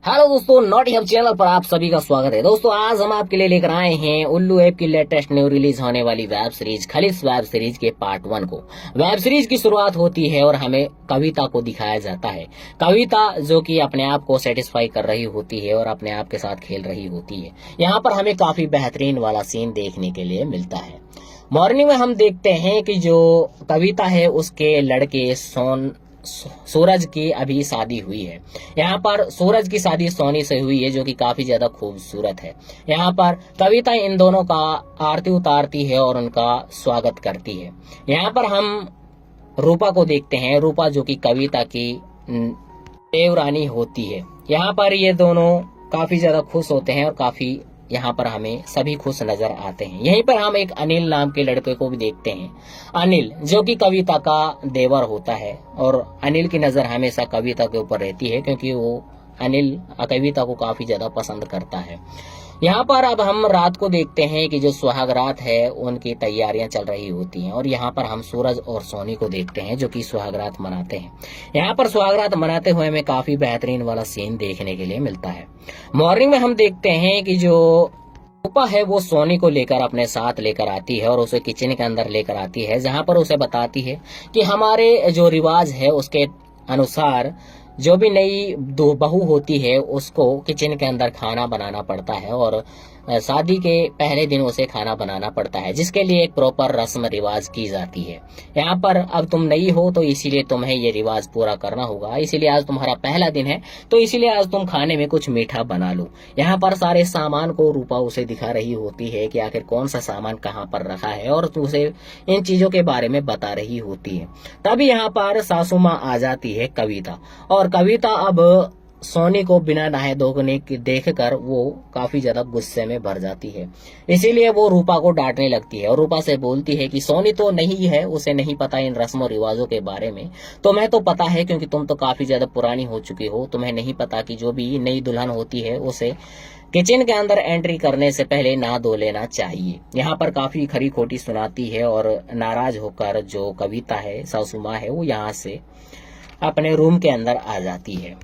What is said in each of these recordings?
Hello दोस्तों, not hub channel पर आप सभी का स्वागत है। दोस्तों आज हम आपके लिए लेकर आए हैं उल्लू ऐप की लेटेस्ट न्यू रिलीज होने वाली वेब सीरीज खलीस वेब सीरीज के पार्ट 1 को। वेब सीरीज की शुरुआत होती है और हमें कविता को दिखाया जाता है। कविता जो कि अपने आप को सेटिस्फाई कर रही होती है और अपने आप के साथ खेल रही होती है। यहाँ पर हमें काफी बेहतरीन वाला सीन देखने के लिए मिलता है। मॉर्निंग में हम देखते हैं कि जो कविता है उसके लड़के सूरज की अभी शादी हुई है। यहाँ पर सूरज की शादी सोनी से हुई है जो कि काफी ज्यादा खूबसूरत है। यहाँ पर कविता इन दोनों का आरती उतारती है और उनका स्वागत करती है। यहाँ पर हम रूपा को देखते हैं, रूपा जो कि कविता की देवरानी होती है। यहाँ पर ये दोनों काफी ज्यादा खुश होते हैं और काफी यहाँ पर हमें सभी खुश नजर आते हैं। यहीं पर हम एक अनिल नाम के लड़के को भी देखते हैं। अनिल जो कि कविता का देवर होता है और अनिल की नजर हमेशा कविता के ऊपर रहती है क्योंकि वो अनिल कविता को काफी ज्यादा पसंद करता है। यहाँ पर अब हम रात को देखते हैं कि जो सुहाग रात है उनकी तैयारियां चल रही होती हैं और यहाँ पर हम सूरज और सोनी को देखते हैं जो कि सुहाग रात मनाते हैं। यहाँ पर सुहाग रात मनाते हुए हमें काफी बेहतरीन वाला सीन देखने के लिए मिलता है। मॉर्निंग में हम देखते हैं कि जो रूपा है वो सोनी को लेकर अपने साथ लेकर आती है और उसे किचन के अंदर लेकर आती है, जहाँ पर उसे बताती है कि हमारे जो रिवाज है उसके अनुसार जो भी नई दो बहू होती है उसको किचन के अंदर खाना बनाना पड़ता है और शादी के पहले दिन उसे खाना बनाना पड़ता है, जिसके लिए एक प्रॉपर रस्म रिवाज की जाती है। यहाँ पर अब तुम नई हो तो इसीलिए तुम्हें ये रिवाज पूरा करना होगा, इसीलिए आज तुम्हारा पहला दिन है तो इसीलिए आज तुम खाने में कुछ मीठा बना लो। यहाँ पर सारे सामान को रूपा उसे दिखा रही होती है कि आखिर कौन सा सामान कहाँ पर रखा है और उसे इन चीजों के बारे में बता रही होती है। तभी यहाँ पर सासू माँ आ जाती है कविता, और कविता अब सोनी को बिना नहाए धोने की देखकर वो काफी ज्यादा गुस्से में भर जाती है। इसीलिए वो रूपा को डांटने लगती है और रूपा से बोलती है कि सोनी तो नहीं है, उसे नहीं पता इन रस्म और रिवाजों के बारे में, तुम्हें तो पता है क्योंकि तुम तो काफी ज्यादा पुरानी हो चुकी हो। तुम्हें नहीं पता कि जो भी नई दुल्हन होती है उसे किचन के अंदर एंट्री करने से पहले नहा धो लेना चाहिए। यहाँ पर काफी खरी खोटी सुनाती है और नाराज होकर जो कविता है सासू माँ है वो यहाँ से अपने रूम के अंदर आ जाती है।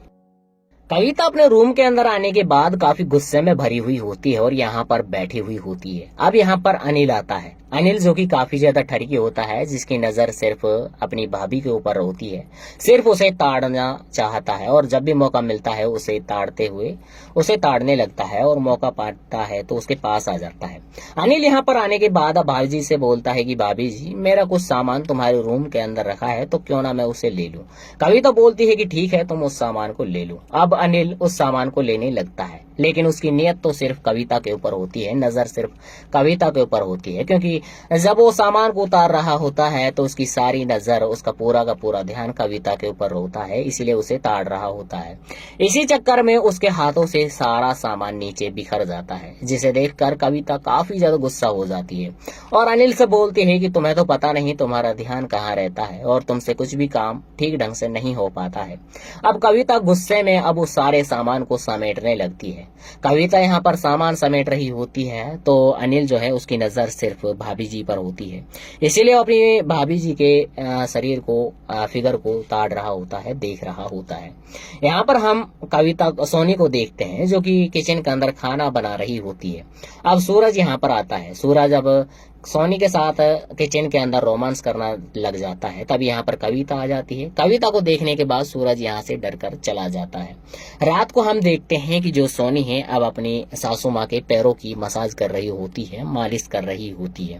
कविता अपने रूम के अंदर आने के बाद काफी गुस्से में भरी हुई होती है और यहाँ पर बैठी हुई होती है। अब यहाँ पर अनिल आता है। अनिल जो कि काफी ज्यादा ठरकी होता है, जिसकी नजर सिर्फ अपनी भाभी के ऊपर होती है, सिर्फ उसे ताड़ना चाहता है और जब भी मौका मिलता है उसे ताड़ने लगता है और मौका पाता है तो उसके पास आ जाता है। अनिल यहाँ पर आने के बाद अब भाभी जी से बोलता है कि भाभी जी मेरा कुछ सामान तुम्हारे रूम के अंदर रखा है तो क्यों ना मैं उसे ले लूं। कविता बोलती है कि ठीक है तुम उस सामान को ले लो। अब अनिल उस सामान को लेने लगता है, लेकिन उसकी नियत तो सिर्फ कविता के ऊपर होती है, नजर सिर्फ कविता के ऊपर होती है, क्योंकि जब वो सामान को उतार रहा होता है तो उसकी सारी नजर, उसका पूरा का पूरा ध्यान कविता के ऊपर होता है, इसीलिए उसे ताड़ रहा होता है। इसी चक्कर में उसके हाथों से सारा सामान नीचे बिखर जाता है, जिसे देखकर कविता काफी ज्यादा गुस्सा हो जाती है और अनिल से बोलती है कि तुम्हें तो पता नहीं तुम्हारा ध्यान कहाँ रहता है और तुमसे कुछ भी काम ठीक ढंग से नहीं हो पाता है। अब कविता गुस्से में अब उस सारे सामान को समेटने लगती है। कविता यहाँ पर सामान समेट रही होती है तो अनिल जो है उसकी नजर सिर्फ भाभी जी पर होती है, इसीलिए अपनी भाभी जी के शरीर को, फिगर को ताड़ रहा होता है, देख रहा होता है। यहाँ पर हम कविता सोनी को देखते हैं जो कि किचन के अंदर खाना बना रही होती है। अब सूरज यहाँ पर आता है। सूरज अब सोनी के साथ किचन के अंदर रोमांस करना लग जाता है। तब यहाँ पर कविता आ जाती है। कविता को देखने के बाद सूरज यहाँ से डरकर चला जाता है। रात को हम देखते हैं कि जो सोनी है अब अपनी सासू माँ के पैरों की मसाज कर रही होती है, मालिश कर रही होती है।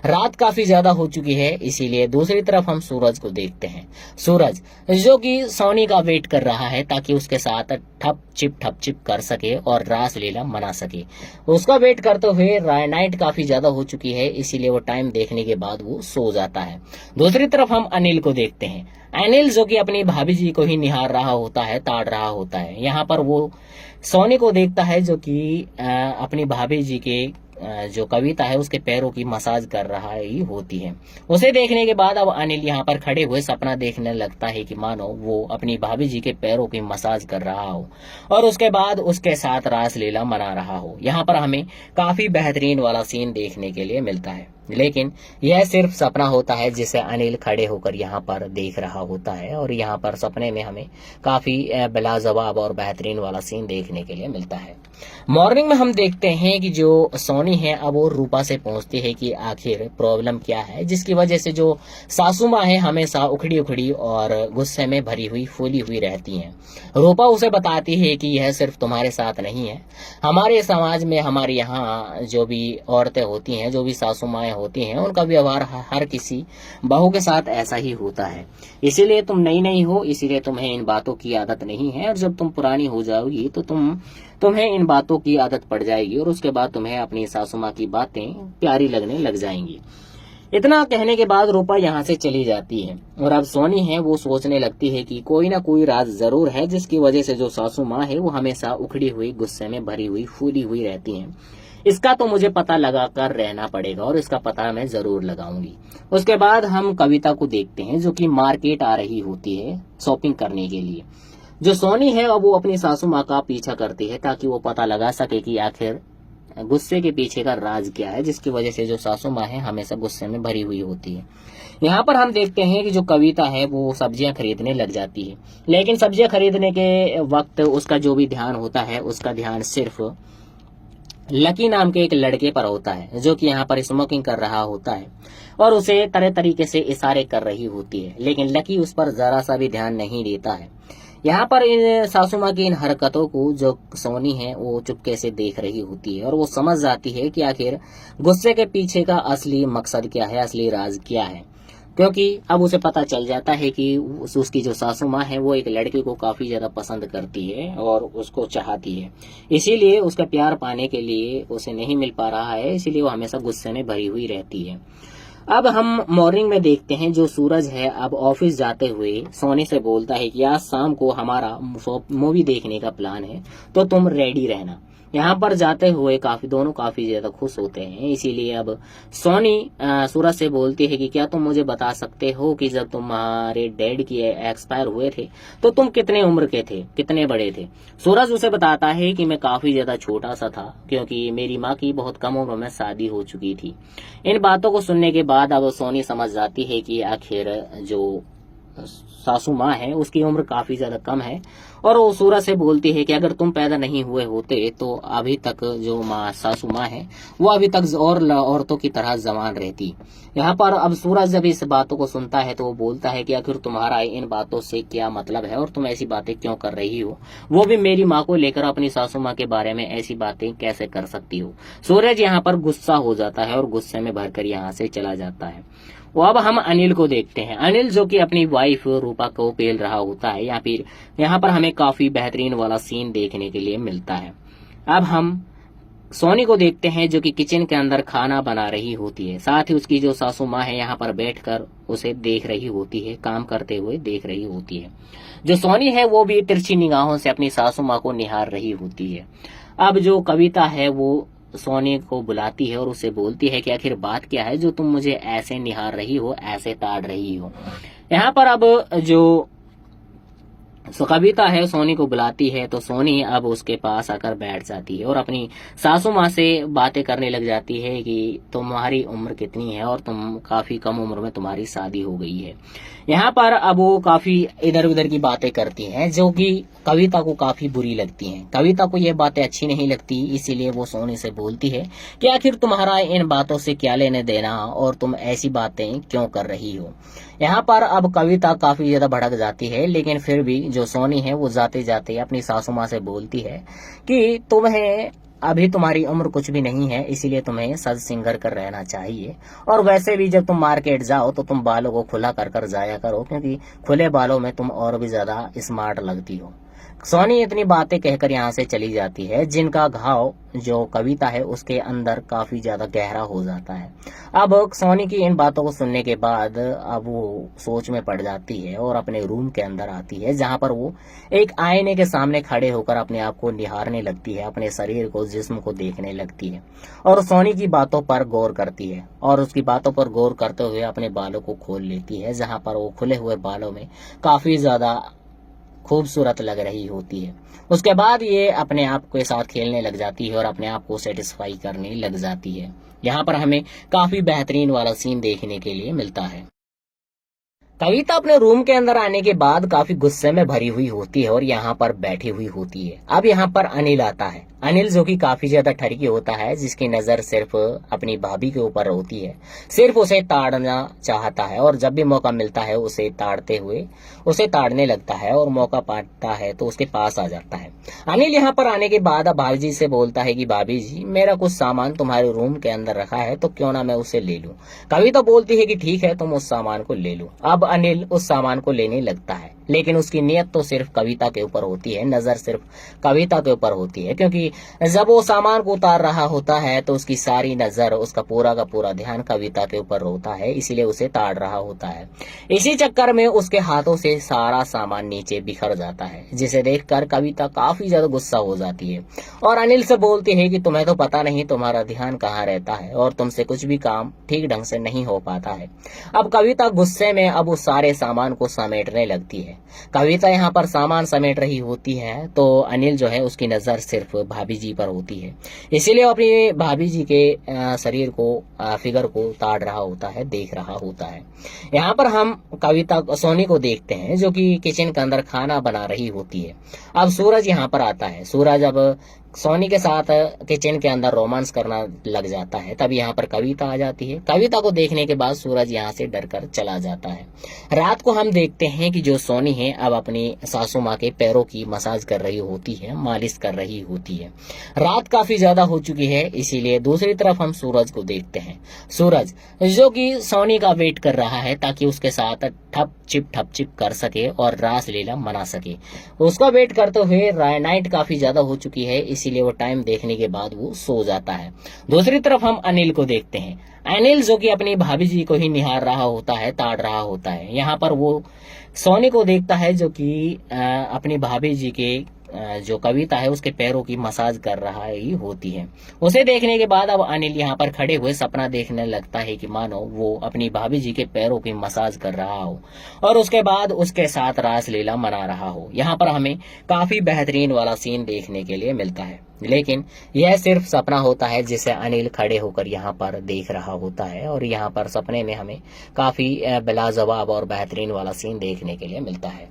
रात काफी ज्यादा हो चुकी है, इसीलिए दूसरी तरफ हम सूरज को देखते हैं। सूरज जो कि सोनी का वेट कर रहा है ताकि उसके साथ ठप चिप कर सके और रास लीला मना सके। उसका वेट करते हुए नाइट काफी ज्यादा हो चुकी है, इसीलिए वो टाइम देखने के बाद वो सो जाता है। दूसरी तरफ हम अनिल को देखते हैं। अनिल जो कि अपनी भाभी जी को ही निहार रहा होता है, ताड़ रहा होता है। यहाँ पर वो सोनी को देखता है जो कि अपनी भाभी जी के जो कविता है उसके पैरों की मसाज कर रहा ही होती है। उसे देखने के बाद अब अनिल यहाँ पर खड़े हुए सपना देखने लगता है कि मानो वो अपनी भाभी जी के पैरों की मसाज कर रहा हो और उसके बाद उसके साथ रास लीला मना रहा हो। यहाँ पर हमें काफी बेहतरीन वाला सीन देखने के लिए मिलता है। लेकिन यह सिर्फ सपना होता है जिसे अनिल खड़े होकर यहाँ पर देख रहा होता है। और यहाँ पर सपने में हमें काफी लाजवाब और बेहतरीन वाला सीन देखने के लिए मिलता है। मॉर्निंग में हम देखते हैं कि जो सोनी है अब वो रूपा से पूछती है कि आखिर प्रॉब्लम क्या है, जिसकी वजह से जो सासू माँ है हमेशा उखड़ी उखड़ी और गुस्से में भरी हुई फूली हुई रहती हैं। रूपा उसे बताती है कि यह सिर्फ तुम्हारे साथ नहीं है, हमारे समाज में, हमारे यहाँ जो भी औरतें होती हैं, जो भी सासू माएँ होती हैं, उनका व्यवहार हर किसी बहू के साथ ऐसा ही होता है। इसीलिए तुम नई नई हो, इसीलिए तुम्हें इन बातों की आदत नहीं है, और जब तुम पुरानी हो जाओगी तो तुम्हें इन बातों की आदत पड़ जाएगी और उसके बाद तुम्हें अपनी सासू माँ की बातें प्यारी लगने लग जाएंगी। इतना कहने के बाद रूपा यहाँ से चली जाती है और अब सोनी है वो सोचने लगती है कि कोई ना कोई राज जरूर है जिसकी वजह से जो सासू माँ है वो हमेशा उखड़ी हुई, गुस्से में भरी हुई, फूली हुई रहती हैं। इसका तो मुझे पता लगा कर रहना पड़ेगा और इसका पता मैं जरूर लगाऊंगी। उसके बाद हम कविता को देखते हैं जो कि मार्केट आ रही होती है शॉपिंग करने के लिए। जो सोनी है अब वो अपनी सासू माँ का पीछा करती है ताकि वो पता लगा सके कि आखिर गुस्से के पीछे का राज क्या है, जिसकी वजह से जो सासू माँ है हमेशा गुस्से में भरी हुई होती है। यहाँ पर हम देखते हैं कि जो कविता है वो सब्जियां खरीदने लग जाती है, लेकिन सब्जियां खरीदने के वक्त उसका जो भी ध्यान होता है उसका ध्यान सिर्फ लकी नाम के एक लड़के पर होता है जो कि यहाँ पर स्मोकिंग कर रहा होता है और उसे तरह तरीके से इशारे कर रही होती है, लेकिन लकी उस पर जरा सा भी ध्यान नहीं देता है। यहाँ पर इन सासू माँ की इन हरकतों को जो सोनी है वो चुपके से देख रही होती है और वो समझ जाती है कि आखिर गुस्से के पीछे का असली मकसद क्या है, असली राज क्या है, क्योंकि अब उसे पता चल जाता है कि उसकी जो सासू माँ है वो एक लड़के को काफी ज्यादा पसंद करती है और उसको चाहती है। इसीलिए उसका प्यार पाने के लिए उसे नहीं मिल पा रहा है, इसीलिए वो हमेशा गुस्से में भरी हुई रहती है। अब हम मॉर्निंग में देखते हैं जो सूरज है अब ऑफिस जाते हुए सोनी से बोलता है कि आज शाम को हमारा मूवी देखने का प्लान है तो तुम रेडी रहना। यहाँ पर जाते हुए दोनों काफी ज्यादा खुश होते हैं। इसीलिए अब सोनी सूरज से बोलती है कि क्या तुम मुझे बता सकते हो कि जब तुम्हारे डैड की एक्सपायर हुए थे तो तुम कितने उम्र के थे, कितने बड़े थे। सूरज उसे बताता है कि मैं काफी ज्यादा छोटा सा था क्योंकि मेरी माँ की बहुत कम उम्र में शादी हो चुकी थी। इन बातों को सुनने के बाद अब सोनी समझ जाती है कि आखिर जो सासू माँ है उसकी उम्र काफी ज्यादा कम है और वो सूरज से बोलती है कि अगर तुम पैदा नहीं हुए होते तो अभी तक जो सासू माँ है वो अभी तक और औरतों की तरह जवान रहती। यहाँ पर अब सूरज जब इस बातों को सुनता है तो वो बोलता है कि आखिर तुम्हारा इन बातों से क्या मतलब है और तुम ऐसी बातें क्यों कर रही हो, वो भी मेरी माँ को लेकर अपनी सासू माँ के बारे में ऐसी बातें कैसे कर सकती हो। सूरज यहाँ पर गुस्सा हो जाता है और गुस्से में भरकर यहाँ से चला जाता है। वो अब हम अनिल को देखते हैं। अनिल जो कि अपनी वाइफ रूपा को पेल रहा होता है, या फिर यहाँ पर हमें काफी बेहतरीन वाला सीन देखने के लिए मिलता है। अब हम सोनी को देखते हैं जो कि किचन के अंदर खाना बना रही होती है, साथ ही उसकी जो सासू माँ है यहाँ पर बैठकर उसे देख रही होती है, काम करते हुए देख रही होती है। जो सोनी है वो भी तिरछी निगाहों से अपनी सासू माँ को निहार रही होती है। अब जो कविता है वो सोनी को बुलाती है और उसे बोलती है कि आखिर बात क्या है जो तुम मुझे ऐसे निहार रही हो, ऐसे ताड़ रही हो। यहाँ पर अब जो कविता है सोनी को बुलाती है तो सोनी अब उसके पास आकर बैठ जाती है और अपनी सासू माँ से बातें करने लग जाती है कि तुम्हारी उम्र कितनी है और तुम काफी कम उम्र में तुम्हारी शादी हो गई है। यहाँ पर अब वो काफी इधर उधर की बातें करती हैं जो कि कविता को काफी बुरी लगती हैं। कविता को ये बातें अच्छी नहीं लगती, इसीलिए वो सोनी से बोलती है कि आखिर तुम्हारा इन बातों से क्या लेने देना और तुम ऐसी बातें क्यों कर रही हो। यहाँ पर अब कविता काफी ज्यादा भड़क जाती है, लेकिन फिर भी जो सोनी है वो जाते जाते अपनी सासू माँ से बोलती है कि तुम्हें अभी तुम्हारी उम्र कुछ भी नहीं है, इसीलिए तुम्हें सज सिंगर कर रहना चाहिए। और वैसे भी जब तुम मार्केट जाओ तो तुम बालों को खुला कर जाया करो, क्योंकि खुले बालों में तुम और भी ज्यादा स्मार्ट लगती हो। सोनी इतनी बातें कहकर यहाँ से चली जाती है, जिनका घाव जो कविता है उसके अंदर काफी ज्यादा गहरा हो जाता है। अब सोनी की इन बातों को सुनने के बाद अब वो सोच में पड़ जाती है और अपने रूम के अंदर आती है, जहाँ पर वो एक आईने के सामने खड़े होकर अपने आप को निहारने लगती है, अपने शरीर को, जिस्म को देखने लगती है और सोनी की बातों पर गौर करती है और उसकी बातों पर गौर करते हुए अपने बालों को खोल लेती है, जहाँ पर वो खुले हुए बालों में काफी ज्यादा खूबसूरत लग रही होती है। उसके बाद ये अपने आप के साथ खेलने लग जाती है और अपने आप को सेटिस्फाई करने लग जाती है। यहाँ पर हमें काफी बेहतरीन वाला सीन देखने के लिए मिलता है। कविता अपने रूम के अंदर आने के बाद काफी गुस्से में भरी हुई होती है और यहाँ पर बैठी हुई होती है। अब यहाँ पर अनिल आता है। अनिल जो कि काफी ज्यादा ठरकी होता है, जिसकी नजर सिर्फ अपनी भाभी के ऊपर होती है, सिर्फ उसे ताड़ना चाहता है और जब भी मौका मिलता है उसे ताड़ने लगता है और मौका पाता है तो उसके पास आ जाता है। अनिल यहाँ पर आने के बाद अब भाभी जी से बोलता है कि भाभी जी, मेरा कुछ सामान तुम्हारे रूम के अंदर रखा है तो क्यों ना मैं उसे ले लूं। कविता बोलती है कि ठीक है, तुम उस सामान को ले लो। अब अनिल उस सामान को लेने लगता है, लेकिन उसकी नियत तो सिर्फ कविता के ऊपर होती है, नजर सिर्फ कविता के ऊपर होती है, क्योंकि जब वो सामान को उतार रहा होता है तो उसकी सारी नजर, उसका पूरा का पूरा ध्यान कविता के ऊपर होता है, इसीलिए उसे ताड़ रहा होता है। इसी चक्कर में उसके हाथों से सारा सामान नीचे बिखर जाता है, जिसे देखकर कविता काफी ज्यादा गुस्सा हो जाती है और अनिल से बोलती है कि तुम्हें तो पता नहीं तुम्हारा ध्यान कहाँ रहता है और तुमसे कुछ भी काम ठीक ढंग से नहीं हो पाता है। अब कविता गुस्से में अब उस सारे सामान को समेटने लगती है। कविता यहाँ पर सामान समेट रही होती है तो अनिल जो है उसकी नजर सिर्फ भाभी जी पर होती है, इसीलिए अपनी भाभी जी के शरीर को, फिगर को ताड़ रहा होता है, देख रहा होता है। यहाँ पर हम कविता सोनी को देखते हैं जो कि किचन के अंदर खाना बना रही होती है। अब सूरज यहाँ पर आता है। सूरज अब सोनी के साथ किचन के अंदर रोमांस करना लग जाता है। तब यहाँ पर कविता आ जाती है। कविता को देखने के बाद सूरज यहाँ से डरकर चला जाता है। रात को हम देखते हैं कि जो सोनी है अब अपनी सासू माँ के पैरों की मसाज कर रही होती है, मालिश कर रही होती है। रात काफी ज्यादा हो चुकी है, इसीलिए दूसरी तरफ हम सूरज को देखते हैं। सूरज जो कि सोनी का वेट कर रहा है ताकि उसके साथ ठप चिप कर सके और रास लीला मना सके। उसका वेट करते हुए नाइट काफी ज्यादा हो चुकी है, इसीलिए वो टाइम देखने के बाद वो सो जाता है। दूसरी तरफ हम अनिल को देखते हैं। अनिल जो कि अपनी भाभी जी को ही निहार रहा होता है, ताड़ रहा होता है। यहाँ पर वो सोनी को देखता है जो कि अपनी भाभी जी के जो कविता है उसके पैरों की मसाज कर रहा ही होती है। उसे देखने के बाद अब अनिल यहाँ पर खड़े हुए सपना देखने लगता है कि मानो वो अपनी भाभी जी के पैरों की मसाज कर रहा हो और उसके बाद उसके साथ रास लीला मना रहा हो। यहाँ पर हमें काफी बेहतरीन वाला सीन देखने के लिए मिलता है, लेकिन यह सिर्फ सपना होता है जिसे अनिल खड़े होकर यहाँ पर देख रहा होता है और यहाँ पर सपने में हमें काफी लाजवाब और बेहतरीन वाला सीन देखने के लिए मिलता है।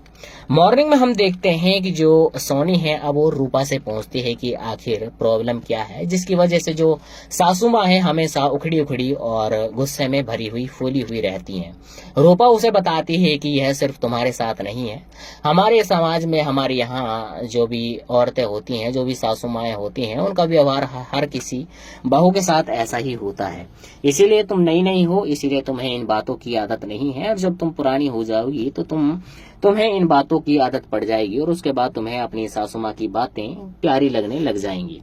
मॉर्निंग में हम देखते हैं कि जो सोनी है अब वो रूपा से पूछती है कि आखिर प्रॉब्लम क्या है, जिसकी वजह से जो सासू माँ है हमेशा उखड़ी उखड़ी और गुस्से में भरी हुई, फूली हुई रहती हैं। रूपा उसे बताती है कि यह सिर्फ तुम्हारे साथ नहीं है, हमारे समाज में, हमारे यहाँ जो भी औरतें होती हैं, जो भी सासू माएँ होती हैं, उनका व्यवहार हर किसी बहू के साथ ऐसा ही होता है। इसीलिए तुम नई नहीं हो, इसीलिए तुम्हें इन बातों की आदत नहीं है और जब तुम पुरानी हो जाओगी तो तुम्हें इन बातों की आदत पड़ जाएगी और उसके बाद तुम्हें अपनी सासू माँ की बातें प्यारी लगने लग जाएंगी।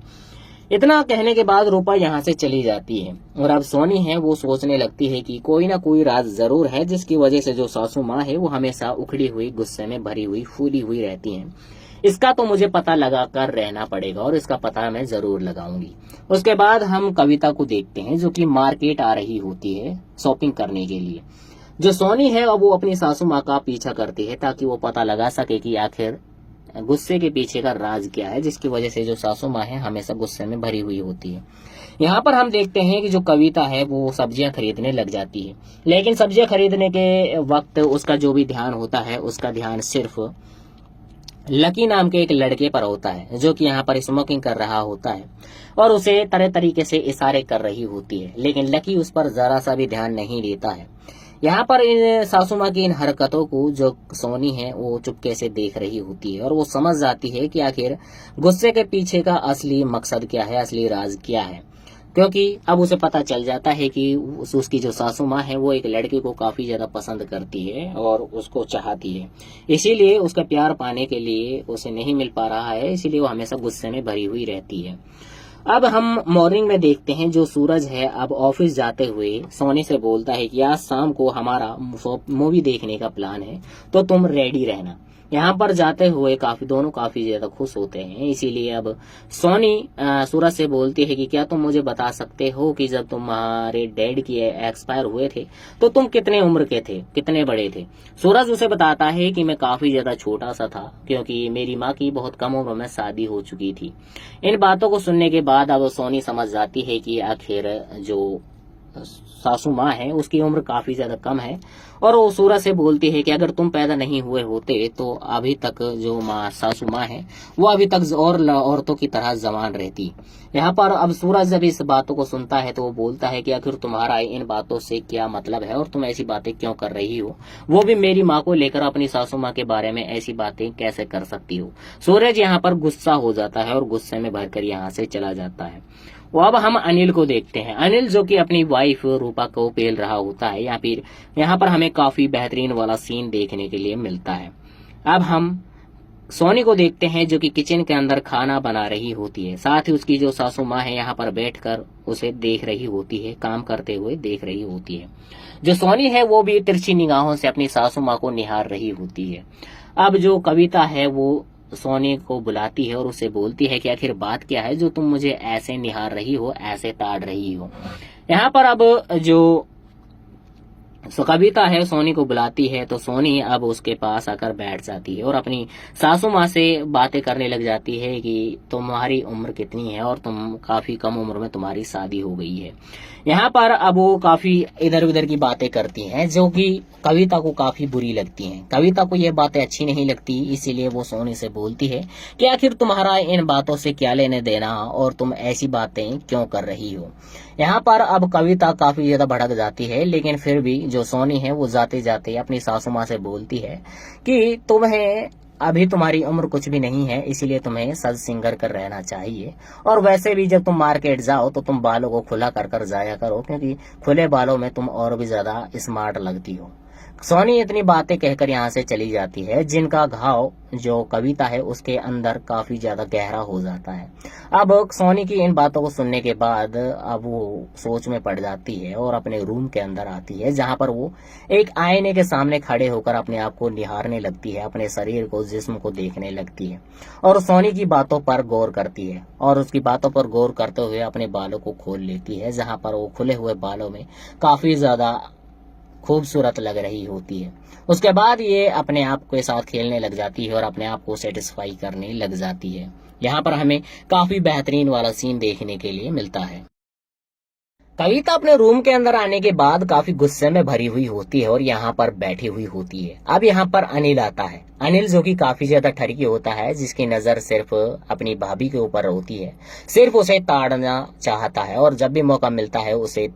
इतना कहने के बाद रूपा यहाँ से चली जाती है और अब सोनी है वो सोचने लगती है कि कोई ना कोई राज जरूर है जिसकी वजह से जो सासू माँ है वो हमेशा उखड़ी हुई, गुस्से में भरी हुई, फूली हुई रहती हैं। इसका तो मुझे पता लगा कर रहना पड़ेगा और इसका पता मैं जरूर लगाऊंगी। उसके बाद हम कविता को देखते हैं जो कि मार्केट आ रही होती है शॉपिंग करने के लिए। जो सोनी है अब वो अपनी सासू माँ का पीछा करती है ताकि वो पता लगा सके कि आखिर गुस्से के पीछे का राज क्या है, जिसकी वजह से जो सासू माँ है हमेशा गुस्से में भरी हुई होती है। यहाँ पर हम देखते हैं कि जो कविता है वो सब्जियां खरीदने लग जाती है, लेकिन सब्जियां खरीदने के वक्त उसका जो भी ध्यान होता है उसका ध्यान सिर्फ लकी नाम के एक लड़के पर होता है जो कि यहाँ पर स्मोकिंग कर रहा होता है और उसे तरह तरीके से इशारे कर रही होती है, लेकिन लकी उस पर जरा सा भी ध्यान नहीं देता है। यहाँ पर इन सासू माँ की इन हरकतों को जो सोनी है वो चुपके से देख रही होती है और वो समझ जाती है कि आखिर गुस्से के पीछे का असली मकसद क्या है, असली राज क्या है, क्योंकि अब उसे पता चल जाता है कि उसकी जो सासू माँ है वो एक लड़के को काफी ज्यादा पसंद करती है और उसको चाहती है, इसीलिए उसका प्यार पाने के लिए उसे नहीं मिल पा रहा है, इसीलिए वो हमेशा गुस्से में भरी हुई रहती है। अब हम मॉर्निंग में देखते हैं जो सूरज है अब ऑफिस जाते हुए सोनी से बोलता है कि आज शाम को हमारा मूवी देखने का प्लान है तो तुम रेडी रहना। यहाँ पर जाते हुए दोनों काफी ज्यादा खुश होते हैं। इसीलिए अब सोनी सूरज से बोलती है कि क्या तुम मुझे बता सकते हो कि जब तुम्हारे डैड की एक्सपायर हुए थे तो तुम कितने उम्र के थे, कितने बड़े थे। सूरज उसे बताता है कि मैं काफी ज्यादा छोटा सा था, क्योंकि मेरी माँ की बहुत कम उम्र में शादी हो चुकी थी। इन बातों को सुनने के बाद अब सोनी समझ जाती है कि आखिर जो सासू माँ है उसकी उम्र काफी ज्यादा कम है, और वो सूरज से बोलती है कि अगर तुम पैदा नहीं हुए होते तो अभी तक जो सासू माँ है वो अभी तक और औरतों की तरह जवान रहती। यहाँ पर अब सूरज जब इस बातों को सुनता है तो वो बोलता है कि आखिर तुम्हारा इन बातों से क्या मतलब है और तुम ऐसी बातें क्यों कर रही हो, वो भी मेरी माँ को लेकर अपनी सासू माँ के बारे में ऐसी बातें कैसे कर सकती हो। सूरज यहाँ पर गुस्सा हो जाता है और गुस्से में भरकर यहाँ से चला जाता है। वो अब हम अनिल को देखते हैं। अनिल जो कि अपनी वाइफ रूपा को पेल रहा होता है, या फिर यहाँ पर हमें काफी बेहतरीन वाला सीन देखने के लिए मिलता है। अब हम सोनी को देखते हैं जो कि किचन के अंदर खाना बना रही होती है, साथ ही उसकी जो सासू माँ है यहाँ पर बैठकर उसे देख रही होती है, काम करते हुए देख रही होती है। जो सोनी है वो भी तिरछी निगाहों से अपनी सासू माँ को निहार रही होती है। अब जो कविता है वो सोनी को बुलाती है और उसे बोलती है कि आखिर बात क्या है जो तुम मुझे ऐसे निहार रही हो, ऐसे ताड़ रही हो। यहाँ पर अब जो कविता है सोनी को बुलाती है तो सोनी अब उसके पास आकर बैठ जाती है और अपनी सासू माँ से बातें करने लग जाती है कि तुम्हारी उम्र कितनी है और तुम काफी कम उम्र में तुम्हारी शादी हो गई है। यहाँ पर अब वो काफी इधर उधर की बातें करती हैं जो कि कविता को काफी बुरी लगती हैं। कविता को ये बातें अच्छी नहीं लगती, इसीलिए वो सोनी से बोलती है कि आखिर तुम्हारा इन बातों से क्या लेने देना और तुम ऐसी बातें क्यों कर रही हो। यहाँ पर अब कविता काफी ज्यादा भड़क जाती है, लेकिन फिर भी जो सोनी है वो जाते जाते अपनी सासू माँ से बोलती है कि तुम्हें अभी तुम्हारी उम्र कुछ भी नहीं है, इसीलिए तुम्हें सज सिंगर कर रहना चाहिए। और वैसे भी जब तुम मार्केट जाओ तो तुम बालों को खुला कर कर जाया करो, क्योंकि खुले बालों में तुम और भी ज्यादा स्मार्ट लगती हो। सोनी इतनी बातें कहकर यहाँ से चली जाती है, जिनका घाव जो कविता है उसके अंदर काफी ज्यादा गहरा हो जाता है। अब सोनी की इन बातों को सुनने के बाद अब वो सोच में पड़ जाती है और अपने रूम के अंदर आती है, जहाँ पर वो एक आईने के सामने खड़े होकर अपने आप को निहारने लगती है, अपने शरीर को, जिस्म को देखने लगती है और सोनी की बातों पर गौर करती है। और उसकी बातों पर गौर करते हुए अपने बालों को खोल लेती है, जहाँ पर वो खुले हुए बालों में काफी ज्यादा खूबसूरत लग रही होती है। उसके बाद ये अपने आप के साथ खेलने लग जाती है और अपने आप को सेटिस्फाई करने लग जाती है। यहाँ पर हमें काफी बेहतरीन वाला सीन देखने के लिए मिलता है। कविता अपने रूम के अंदर आने के बाद काफी गुस्से में भरी हुई होती है और यहाँ पर बैठी हुई होती है। अब यहाँ पर अनिल आता है। अनिल जो कि काफी ज्यादा ठरकी होता है, जिसकी नजर सिर्फ अपनी भाभी के ऊपर होती है, सिर्फ उसे ताड़ना चाहता है और जब भी मौका मिलता है उसे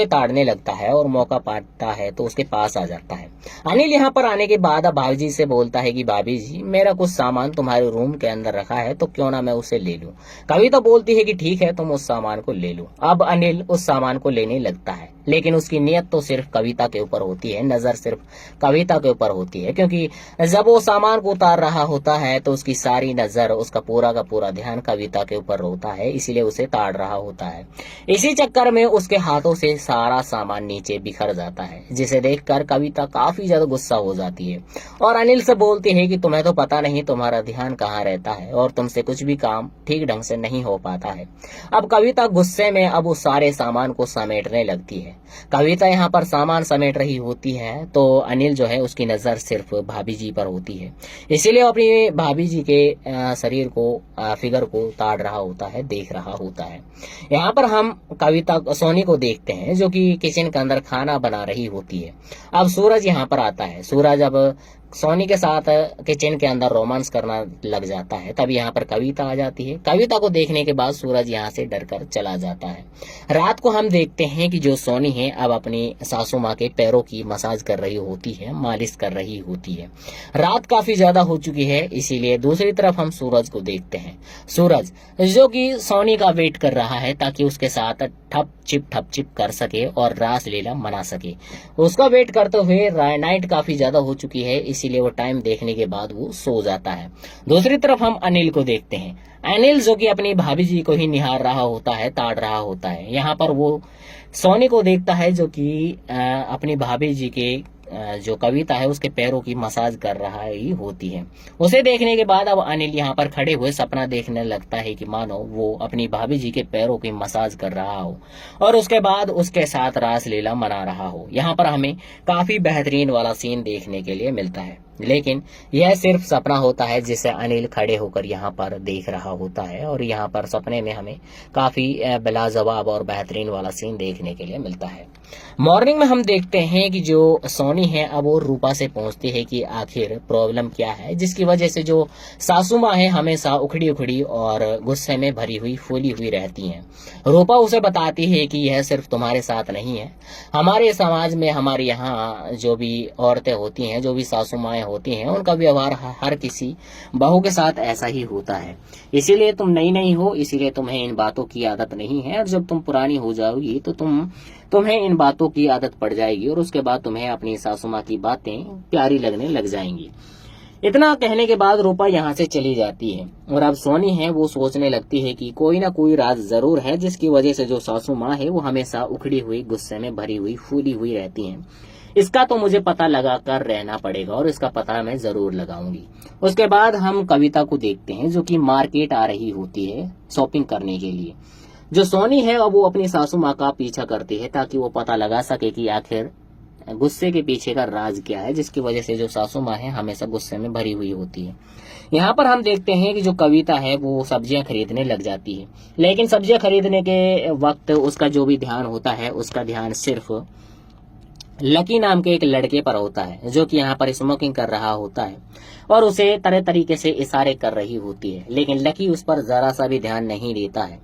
ताड़ने लगता है और मौका पाता है तो उसके पास आ जाता है। अनिल यहाँ पर आने के बाद अब भाभी जी से बोलता है कि भाभी जी, मेरा कुछ सामान तुम्हारे रूम के अंदर रखा है तो क्यों ना मैं उसे ले लूं। कविता बोलती है कि ठीक है, तुम उस सामान को ले लो। अब अनिल उस सामान को लेने लगता है, लेकिन उसकी नियत तो सिर्फ कविता के ऊपर होती है, नजर सिर्फ कविता के ऊपर होती है, क्योंकि जब वो सामान को उतार रहा होता है तो उसकी सारी नजर, उसका पूरा का पूरा ध्यान कविता के ऊपर होता है, इसीलिए उसे ताड़ रहा होता है। इसी चक्कर में उसके हाथों से सारा सामान नीचे बिखर जाता है, जिसे देखकर कविता काफी ज्यादा गुस्सा हो जाती है और अनिल से बोलती है कि तुम्हें तो पता नहीं तुम्हारा ध्यान कहाँ रहता है और तुमसे कुछ भी काम ठीक ढंग से नहीं हो पाता है। अब कविता गुस्से में अब उस सारे सामान को समेटने लगती है। कविता यहाँ पर सामान समेट रही होती है तो अनिल जो है उसकी नजर सिर्फ भाभी जी पर होती है, इसीलिए अपनी भाभी जी के शरीर को, फिगर को ताड़ रहा होता है, देख रहा होता है। यहाँ पर हम कविता सोनी को देखते हैं जो कि किचन के अंदर खाना बना रही होती है। अब सूरज यहाँ पर आता है। सूरज अब सोनी के साथ किचन के अंदर रोमांस करना लग जाता है। तब यहाँ पर कविता आ जाती है। कविता को देखने के बाद सूरज यहाँ से डरकर चला जाता है। रात को हम देखते हैं कि जो सोनी है अब अपनी सासू माँ के पैरों की मसाज कर रही होती है, मालिश कर रही होती है। रात काफी ज्यादा हो चुकी है, इसीलिए दूसरी तरफ हम सूरज को देखते हैं। सूरज जो कि सोनी का वेट कर रहा है ताकि उसके साथ ठप चिप कर सके और रास लीला मना सके। उसका वेट करते हुए नाइट काफी ज्यादा हो चुकी है, इसीलिए वो टाइम देखने के बाद वो सो जाता है। दूसरी तरफ हम अनिल को देखते हैं। अनिल जो कि अपनी भाभी जी को ही निहार रहा होता है, ताड़ रहा होता है। यहाँ पर वो सोनी को देखता है जो कि अपनी भाभी जी के जो कविता है उसके पैरों की मसाज कर रहा ही होती है। उसे देखने के बाद अब अनिल यहाँ पर खड़े हुए सपना देखने लगता है कि मानो वो अपनी भाभी जी के पैरों की मसाज कर रहा हो और उसके बाद उसके साथ रासलीला मना रहा हो। यहाँ पर हमें काफी बेहतरीन वाला सीन देखने के लिए मिलता है, लेकिन यह सिर्फ सपना होता है जिसे अनिल खड़े होकर यहाँ पर देख रहा होता है और यहाँ पर सपने में हमें काफी लाजवाब और बेहतरीन वाला सीन देखने के लिए मिलता है। मॉर्निंग में हम देखते हैं कि जो सोनी है अब वो रूपा से पूछती है कि आखिर प्रॉब्लम क्या है, जिसकी वजह से जो सासू माँ है हमेशा उखड़ी उखड़ी और गुस्से में भरी हुई फूली हुई रहती हैं। रूपा उसे बताती है कि यह सिर्फ तुम्हारे साथ नहीं है, हमारे समाज में हमारे यहाँ जो भी औरतें होती हैं, जो भी सासू माएँ होती हैं, उनका व्यवहार हर किसी बहू के साथ ऐसा ही होता है। इसीलिए तुम नई नहीं हो, इसीलिए तुम्हें इन बातों की आदत नहीं है और जब तुम पुरानी हो जाओगी तो तुम्हें इन बातों की आदत पड़ जाएगी और उसके बाद तुम्हें अपनी सासू माँ की बातें प्यारी लगने लग जाएंगी। इतना कहने के बाद रूपा यहाँ से चली जाती है और अब सोनी है वो सोचने लगती है कि कोई ना कोई राज जरूर है जिसकी वजह से जो सासू माँ है वो हमेशा उखड़ी हुई, गुस्से में भरी हुई, फूली हुई रहती हैं। इसका तो मुझे पता लगा कर रहना पड़ेगा और इसका पता मैं जरूर लगाऊंगी। उसके बाद हम कविता को देखते हैं जो कि मार्केट आ रही होती है शॉपिंग करने के लिए। जो सोनी है अब वो अपनी सासू माँ का पीछा करती है ताकि वो पता लगा सके कि आखिर गुस्से के पीछे का राज क्या है, जिसकी वजह से जो सासू माँ है हमेशा गुस्से में भरी हुई होती है। यहाँ पर हम देखते हैं कि जो कविता है वो सब्जियां खरीदने लग जाती है, लेकिन सब्जियां खरीदने के वक्त उसका जो भी ध्यान होता है उसका ध्यान सिर्फ लकी नाम के एक लड़के पर होता है जो कि यहाँ पर स्मोकिंग कर रहा होता है और उसे तरह तरीके से इशारे कर रही होती है, लेकिन लकी उस पर जरा सा भी ध्यान नहीं देता है।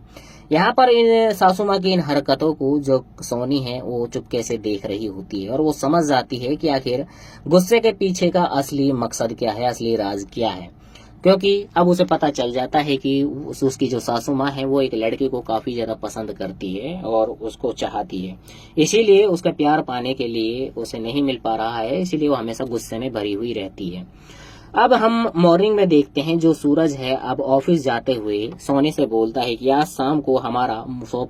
यहाँ पर इन सासू माँ की इन हरकतों को जो सोनी है वो चुपके से देख रही होती है और वो समझ जाती है कि आखिर गुस्से के पीछे का असली मकसद क्या है, असली राज क्या है, क्योंकि अब उसे पता चल जाता है कि उसकी जो सासू माँ है वो एक लड़के को काफी ज्यादा पसंद करती है और उसको चाहती है, इसीलिए उसका प्यार पाने के लिए उसे नहीं मिल पा रहा है, इसीलिए वो हमेशा गुस्से में भरी हुई रहती है। अब हम मॉर्निंग में देखते हैं जो सूरज है अब ऑफिस जाते हुए सोनी से बोलता है कि आज शाम को हमारा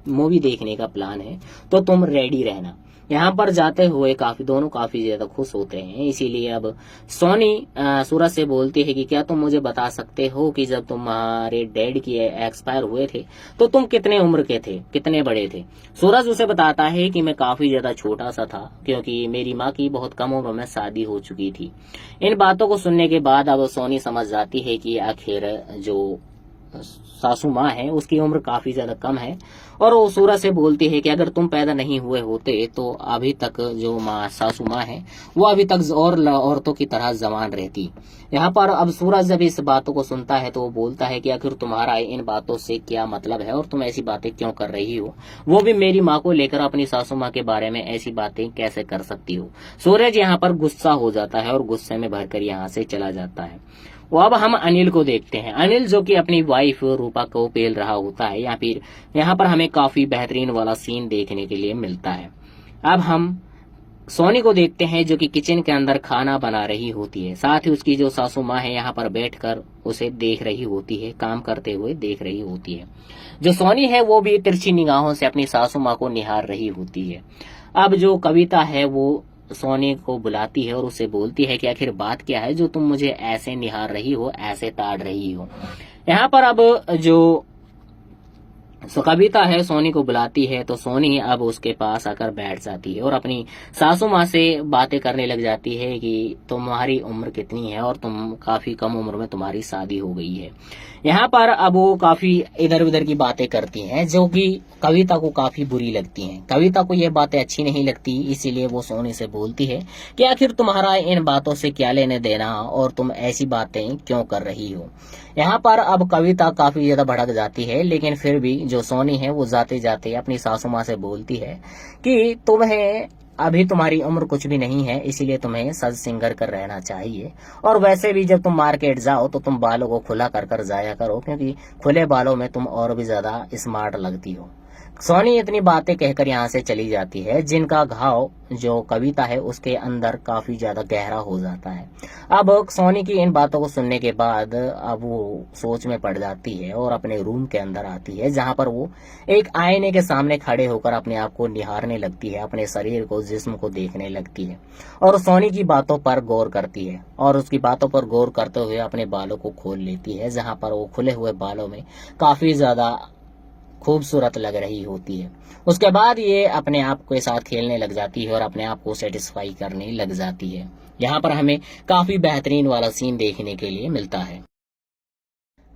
मूवी देखने का प्लान है तो तुम रेडी रहना। यहाँ पर जाते हुए दोनों काफी ज्यादा खुश होते हैं, इसीलिए अब सोनी सूरज से बोलती है कि क्या तुम मुझे बता सकते हो कि जब तुम्हारे डैड की एक्सपायर हुए थे तो तुम कितने उम्र के थे, कितने बड़े थे। सूरज उसे बताता है कि मैं काफी ज्यादा छोटा सा था क्योंकि मेरी माँ की बहुत कम उम्र में शादी हो चुकी थी। इन बातों को सुनने के बाद अब सोनी समझ जाती है कि आखिर जो सासू माँ है उसकी उम्र काफी ज्यादा कम है और वो सूरज से बोलती है कि अगर तुम पैदा नहीं हुए होते तो अभी तक जो सासू माँ है वो अभी तक और औरतों की तरह जवान रहती। यहाँ पर अब सूरज जब इस बातों को सुनता है तो वो बोलता है कि आखिर तुम्हारा इन बातों से क्या मतलब है और तुम ऐसी बातें क्यों कर रही हो, वो भी मेरी माँ को लेकर अपनी सासू माँ के बारे में ऐसी बातें कैसे कर सकती हो। सूरज यहाँ पर गुस्सा हो जाता है और गुस्से में भरकर यहाँ से चला जाता है। वो अब हम अनिल को देखते हैं, अनिल जो कि अपनी वाइफ रूपा को पेल रहा होता है या फिर यहाँ पर हमें काफी बेहतरीन वाला सीन देखने के लिए मिलता है। अब हम सोनी को देखते हैं जो कि किचन के अंदर खाना बना रही होती है, साथ ही उसकी जो सासू माँ है यहाँ पर बैठकर उसे देख रही होती है, काम करते हुए देख रही होती है। जो सोनी है वो भी तिरछी निगाहों से अपनी सासू माँ को निहार रही होती है। अब जो कविता है वो सोनी को बुलाती है और उसे बोलती है कि आखिर बात क्या है जो तुम मुझे ऐसे निहार रही हो, ऐसे ताड़ रही हो। यहाँ पर अब जो कविता है सोनी को बुलाती है तो सोनी अब उसके पास आकर बैठ जाती है और अपनी सासू माँ से बातें करने लग जाती है कि तुम्हारी उम्र कितनी है और तुम काफी कम उम्र में तुम्हारी शादी हो गई है। यहाँ पर अब वो काफी इधर उधर की बातें करती हैं जो कि कविता को काफी बुरी लगती हैं। कविता को ये बातें अच्छी नहीं लगती, इसीलिए वो सोनी से बोलती है कि आखिर तुम्हारा इन बातों से क्या लेने देना और तुम ऐसी बातें क्यों कर रही हो। यहाँ पर अब कविता काफी ज्यादा भड़क जाती है, लेकिन फिर भी जो सोनी है वो जाते जाते अपनी सासू माँ से बोलती है कि तुम्हें अभी तुम्हारी उम्र कुछ भी नहीं है, इसीलिए तुम्हें सज सिंगर कर रहना चाहिए और वैसे भी जब तुम मार्केट जाओ तो तुम बालों को खुला कर कर जाया करो क्योंकि खुले बालों में तुम और भी ज्यादा स्मार्ट लगती हो। सोनी इतनी बातें कहकर यहाँ से चली जाती है, जिनका घाव जो कविता है उसके अंदर काफी ज्यादा गहरा हो जाता है। अब सोनी की इन बातों को सुनने के बाद अब वो सोच में पड़ जाती है और अपने रूम के अंदर आती है, जहां पर वो एक आईने के सामने खड़े होकर अपने आप को निहारने लगती है, अपने शरीर को, जिस्म को देखने लगती है और सोनी की बातों पर गौर करती है और उसकी बातों पर गौर करते हुए अपने बालों को खोल लेती है, जहां पर वो खुले हुए बालों में काफी ज्यादा खूबसूरत लग रही होती है। उसके बाद ये अपने आप के साथ खेलने लग जाती है और अपने आप को सेटिस्फाई करने लग जाती है। यहाँ पर हमें काफी बेहतरीन वाला सीन देखने के लिए मिलता है।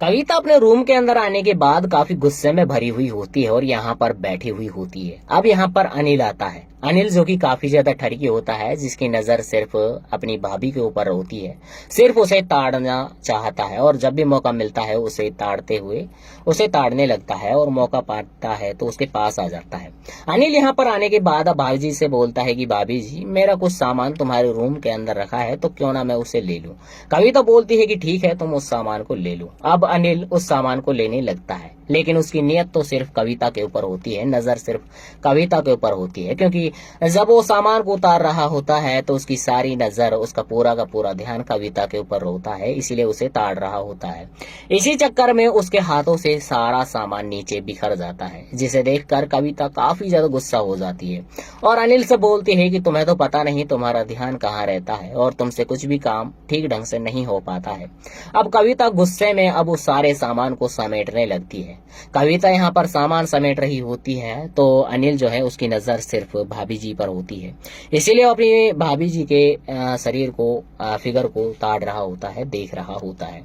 कविता अपने रूम के अंदर आने के बाद काफी गुस्से में भरी हुई होती है और यहाँ पर बैठी हुई होती है। अब यहाँ पर अनिल आता है। अनिल जो कि काफी ज्यादा ठरकी होता है, जिसकी नजर सिर्फ अपनी भाभी के ऊपर होती है, सिर्फ उसे ताड़ना चाहता है और जब भी मौका मिलता है उसे ताड़ने लगता है और मौका पाता है तो उसके पास आ जाता है। अनिल यहाँ पर आने के बाद अब भाभी जी से बोलता है कि भाभी जी, मेरा कुछ सामान तुम्हारे रूम के अंदर रखा है, तो क्यों ना मैं उसे ले लूं। कविता बोलती है कि ठीक है, तुम उस सामान को ले लो। अब अनिल उस सामान को लेने लगता है, लेकिन उसकी नियत तो सिर्फ कविता के ऊपर होती है, नजर सिर्फ कविता के ऊपर होती है, क्योंकि जब वो सामान को उतार रहा होता है तो उसकी सारी नजर, उसका पूरा का पूरा ध्यान कविता के ऊपर होता है, इसीलिए उसे ताड़ रहा होता है। इसी चक्कर में उसके हाथों से सारा सामान नीचे बिखर जाता है, जिसे देखकर कविता काफी ज्यादा गुस्सा हो जाती है और अनिल से बोलती है कि तुम्हें तो पता नहीं तुम्हारा ध्यान कहाँ रहता है और तुमसे कुछ भी काम ठीक ढंग से नहीं हो पाता है। अब कविता गुस्से में अब उस सारे सामान को समेटने लगती है। कविता यहाँ पर सामान समेट रही होती है तो अनिल जो है उसकी नजर सिर्फ भाभी जी पर होती है, इसीलिए अपनी भाभी जी के शरीर को, फिगर को ताड़ रहा होता है, देख रहा होता है।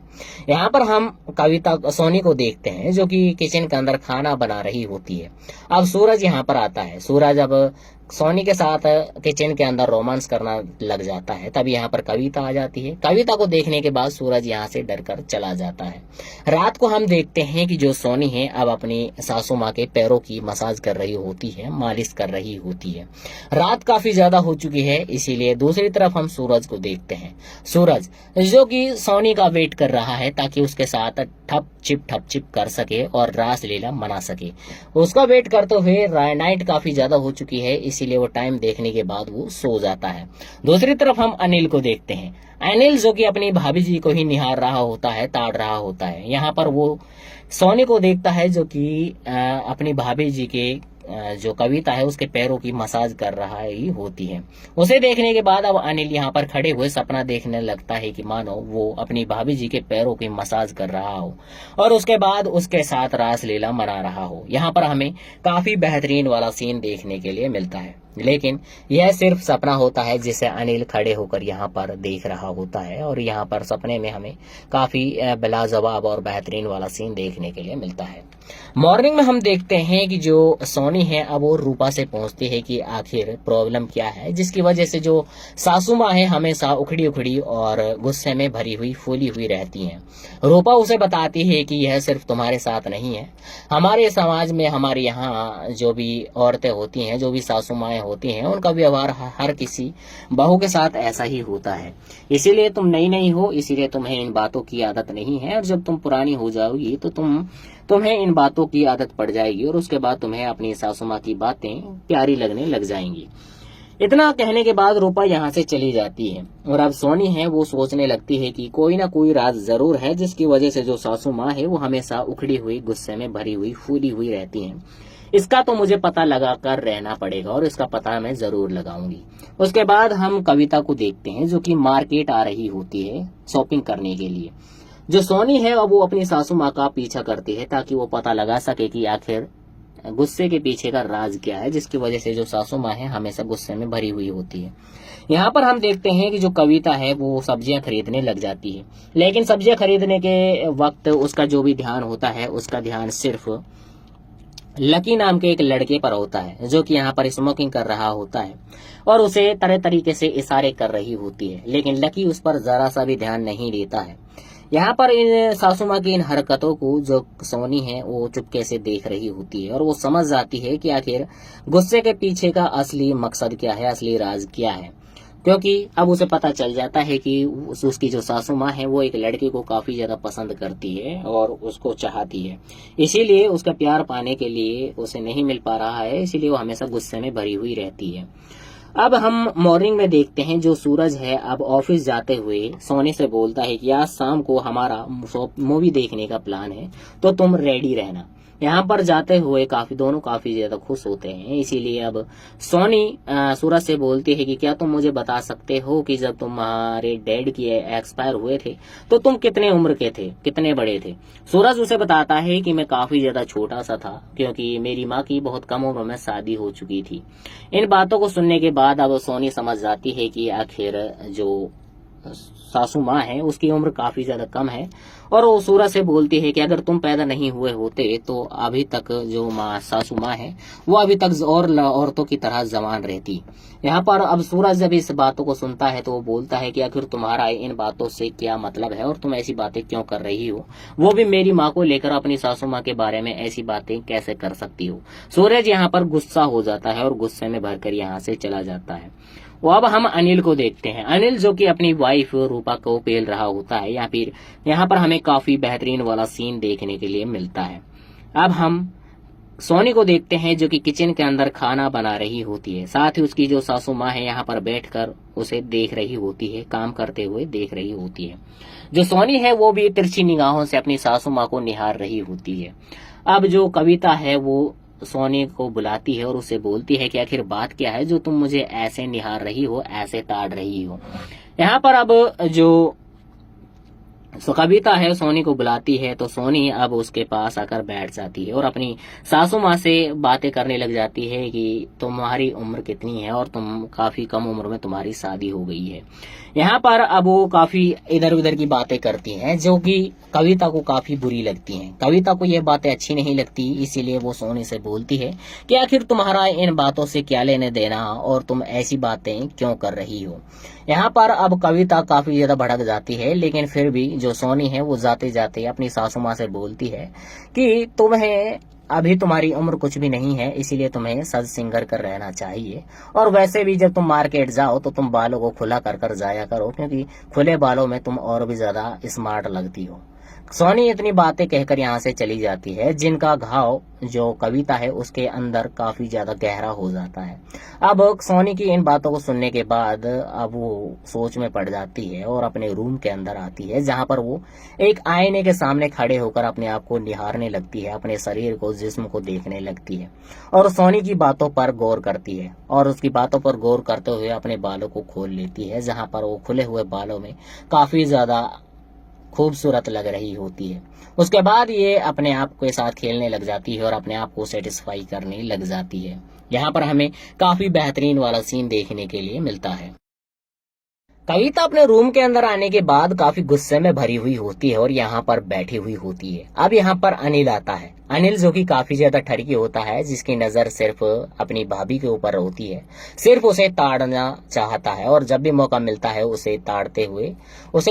यहाँ पर हम कविता सोनी को देखते हैं जो कि किचन के अंदर खाना बना रही होती है। अब सूरज यहाँ पर आता है। सूरज अब सोनी के साथ किचन के अंदर रोमांस करना लग जाता है। तब यहाँ पर कविता आ जाती है। कविता को देखने के बाद सूरज यहाँ से डरकर चला जाता है। रात को हम देखते हैं कि जो सोनी है अब अपनी सासू माँ के पैरों की मसाज कर रही होती है, मालिश कर रही होती है। रात काफी ज्यादा हो चुकी है, इसीलिए दूसरी तरफ हम सूरज को देखते हैं। सूरज जो कि सोनी का वेट कर रहा है ताकि उसके साथ ठप चिप कर सके और रास लीला मना सके। उसका वेट करते हुए नाइट काफी ज्यादा हो चुकी है, इसीलिए वो टाइम देखने के बाद वो सो जाता है। दूसरी तरफ हम अनिल को देखते हैं। अनिल जो कि अपनी भाभी जी को ही निहार रहा होता है, ताड़ रहा होता है। यहाँ पर वो सोनी को देखता है जो कि अपनी भाभी जी के जो कविता है उसके पैरों की मसाज कर रहा ही होती है। उसे देखने के बाद अब अनिल यहाँ पर खड़े हुए सपना देखने लगता है कि मानो वो अपनी भाभी जी के पैरों की मसाज कर रहा हो और उसके बाद उसके साथ रास लीला मना रहा हो। यहाँ पर हमें काफी बेहतरीन वाला सीन देखने के लिए मिलता है, लेकिन यह सिर्फ सपना होता है जिसे अनिल खड़े होकर यहाँ पर देख रहा होता है और यहाँ पर सपने में हमें काफी लाजवाब और बेहतरीन वाला सीन देखने के लिए मिलता है। मॉर्निंग में हम देखते हैं कि जो सोनी है अब वो रूपा से पूछती है कि आखिर प्रॉब्लम क्या है, जिसकी वजह से जो सासू माँ है हमेशा उखड़ी उखड़ी और गुस्से में भरी हुई, फूली हुई रहती हैं। रूपा उसे बताती है कि यह सिर्फ तुम्हारे साथ नहीं है, हमारे समाज में, हमारे यहाँ जो भी औरतें होती हैं, जो भी सासू माएँ होती हैं, उनका व्यवहार हर किसी बहू के साथ ऐसा ही होता है। इसीलिए तुम नई नहीं हो, इसीलिए तुम्हें इन बातों की आदत नहीं है और जब तुम पुरानी हो जाओगी तो तुम्हें इन बातों की आदत पड़ जाएगी और उसके बाद तुम्हें अपनी सासू माँ की बातें प्यारी लगने लग जाएंगी। इतना कहने के बाद रूपा यहाँ से चली जाती है और अब सोनी है वो सोचने लगती है कि कोई ना कोई राज जरूर है जिसकी वजह से जो सासू माँ है वो हमेशा उखड़ी हुई, गुस्से में भरी हुई, फूली हुई रहती हैं। इसका तो मुझे पता लगा कर रहना पड़ेगा और इसका पता मैं जरूर लगाऊंगी। उसके बाद हम कविता को देखते हैं जो कि मार्केट आ रही होती है शॉपिंग करने के लिए। जो सोनी है अब वो अपनी सासू माँ का पीछा करती है ताकि वो पता लगा सके कि आखिर गुस्से के पीछे का राज क्या है, जिसकी वजह से जो सासू माँ है हमेशा गुस्से में भरी हुई होती है। यहाँ पर हम देखते हैं कि जो कविता है वो सब्जियां खरीदने लग जाती है, लेकिन सब्जियां खरीदने के वक्त उसका जो भी ध्यान होता है उसका ध्यान सिर्फ लकी नाम के एक लड़के पर होता है जो कि यहाँ पर स्मोकिंग कर रहा होता है और उसे तरह तरीके से इशारे कर रही होती है, लेकिन लकी उस पर जरा सा भी ध्यान नहीं देता है। यहाँ पर इन सासू माँ की इन हरकतों को जो सोनी है वो चुपके से देख रही होती है और वो समझ जाती है कि आखिर गुस्से के पीछे का असली मकसद क्या है, असली राज क्या है। क्योंकि अब उसे पता चल जाता है कि उसकी जो सासू माँ है वो एक लड़के को काफी ज्यादा पसंद करती है और उसको चाहती है, इसीलिए उसका प्यार पाने के लिए उसे नहीं मिल पा रहा है, इसीलिए वो हमेशा गुस्से में भरी हुई रहती है। अब हम मॉर्निंग में देखते हैं जो सूरज है अब ऑफिस जाते हुए सोनी से बोलता है कि आज शाम को हमारा मूवी देखने का प्लान है, तो तुम रेडी रहना। यहाँ पर जाते हुए दोनों काफी ज्यादा खुश होते हैं, इसीलिए अब सोनी सूरज से बोलती है कि क्या तुम मुझे बता सकते हो कि जब तुम्हारे डैड की एक्सपायर हुए थे तो तुम कितने उम्र के थे, कितने बड़े थे। सूरज उसे बताता है कि मैं काफी ज्यादा छोटा सा था, क्योंकि मेरी माँ की बहुत कम उम्र में शादी हो चुकी थी। इन बातों को सुनने के बाद अब सोनी समझ जाती है कि आखिर जो सासू माँ है उसकी उम्र काफी ज्यादा कम है, और वो सूरज से बोलती है कि अगर तुम पैदा नहीं हुए होते तो अभी तक जो सासू माँ है वो अभी तक और औरतों की तरह जवान रहती। यहाँ पर अब सूरज जब इस बातों को सुनता है तो वो बोलता है कि आखिर तुम्हारा इन बातों से क्या मतलब है और तुम ऐसी बातें क्यों कर रही हो, वो भी मेरी माँ को लेकर अपनी सासू माँ के बारे में ऐसी बातें कैसे कर सकती हो। सूरज यहाँ पर गुस्सा हो जाता है और गुस्से में भरकर यहाँ से चला जाता है। वो अब हम अनिल को देखते हैं। अनिल जो कि अपनी वाइफ रूपा को पेल रहा होता है, या फिर यहाँ पर हमें काफी बेहतरीन वाला सीन देखने के लिए मिलता है। अब हम सोनी को देखते हैं जो कि किचन के अंदर खाना बना रही होती है, साथ ही उसकी जो सासू माँ है यहाँ पर बैठकर उसे देख रही होती है, काम करते हुए देख रही होती है। जो सोनी है वो भी तिरछी निगाहों से अपनी सासू माँ को निहार रही होती है। अब जो कविता है वो सोनी को बुलाती है और उसे बोलती है कि आखिर बात क्या है जो तुम मुझे ऐसे निहार रही हो, ऐसे ताड़ रही हो। यहाँ पर अब जो कविता है सोनी को बुलाती है तो सोनी अब उसके पास आकर बैठ जाती है और अपनी सासू माँ से बातें करने लग जाती है कि तुम्हारी उम्र कितनी है और तुम काफी कम उम्र में तुम्हारी शादी हो गई है। यहाँ पर अब वो काफी इधर उधर की बातें करती हैं जो कि कविता को काफी बुरी लगती हैं। कविता को ये बातें अच्छी नहीं लगती, इसीलिए वो सोनी से बोलती है कि आखिर तुम्हारा इन बातों से क्या लेने देना और तुम ऐसी बातें क्यों कर रही हो। यहाँ पर अब कविता काफी ज्यादा भड़क जाती है, लेकिन फिर भी जो सोनी है वो जाते जाते अपनी सासू माँ से बोलती है कि तुम्हें अभी तुम्हारी उम्र कुछ भी नहीं है, इसीलिए तुम्हें सज सिंगर कर रहना चाहिए, और वैसे भी जब तुम मार्केट जाओ तो तुम बालों को खुला कर कर जाया करो, क्योंकि खुले बालों में तुम और भी ज्यादा स्मार्ट लगती हो। सोनी इतनी बातें कहकर यहाँ से चली जाती है, जिनका घाव जो कविता है उसके अंदर काफी ज्यादा गहरा हो जाता है। अब सोनी की इन बातों को सुनने के बाद अब वो सोच में पड़ जाती है और अपने रूम के अंदर आती है, जहाँ पर वो एक आईने के सामने खड़े होकर अपने आप को निहारने लगती है, अपने शरीर को, जिस्म को देखने लगती है और सोनी की बातों पर गौर करती है, और उसकी बातों पर गौर करते हुए अपने बालों को खोल लेती है, जहाँ पर वो खुले हुए बालों में काफी ज्यादा खूबसूरत लग रही होती है। उसके बाद ये अपने आप के साथ खेलने लग जाती है और अपने आप को सेटिस्फाई करने लग जाती है। यहाँ पर हमें काफी बेहतरीन वाला सीन देखने के लिए मिलता है। कविता अपने रूम के अंदर आने के बाद काफी गुस्से में भरी हुई होती है और यहाँ पर बैठी हुई होती है। अब यहाँ पर अनिल आता है। अनिल जो कि काफी ज्यादा ठरकी होता है, जिसकी नजर सिर्फ अपनी भाभी के ऊपर होती है, सिर्फ उसे ताड़ना चाहता है और जब भी मौका मिलता है उसे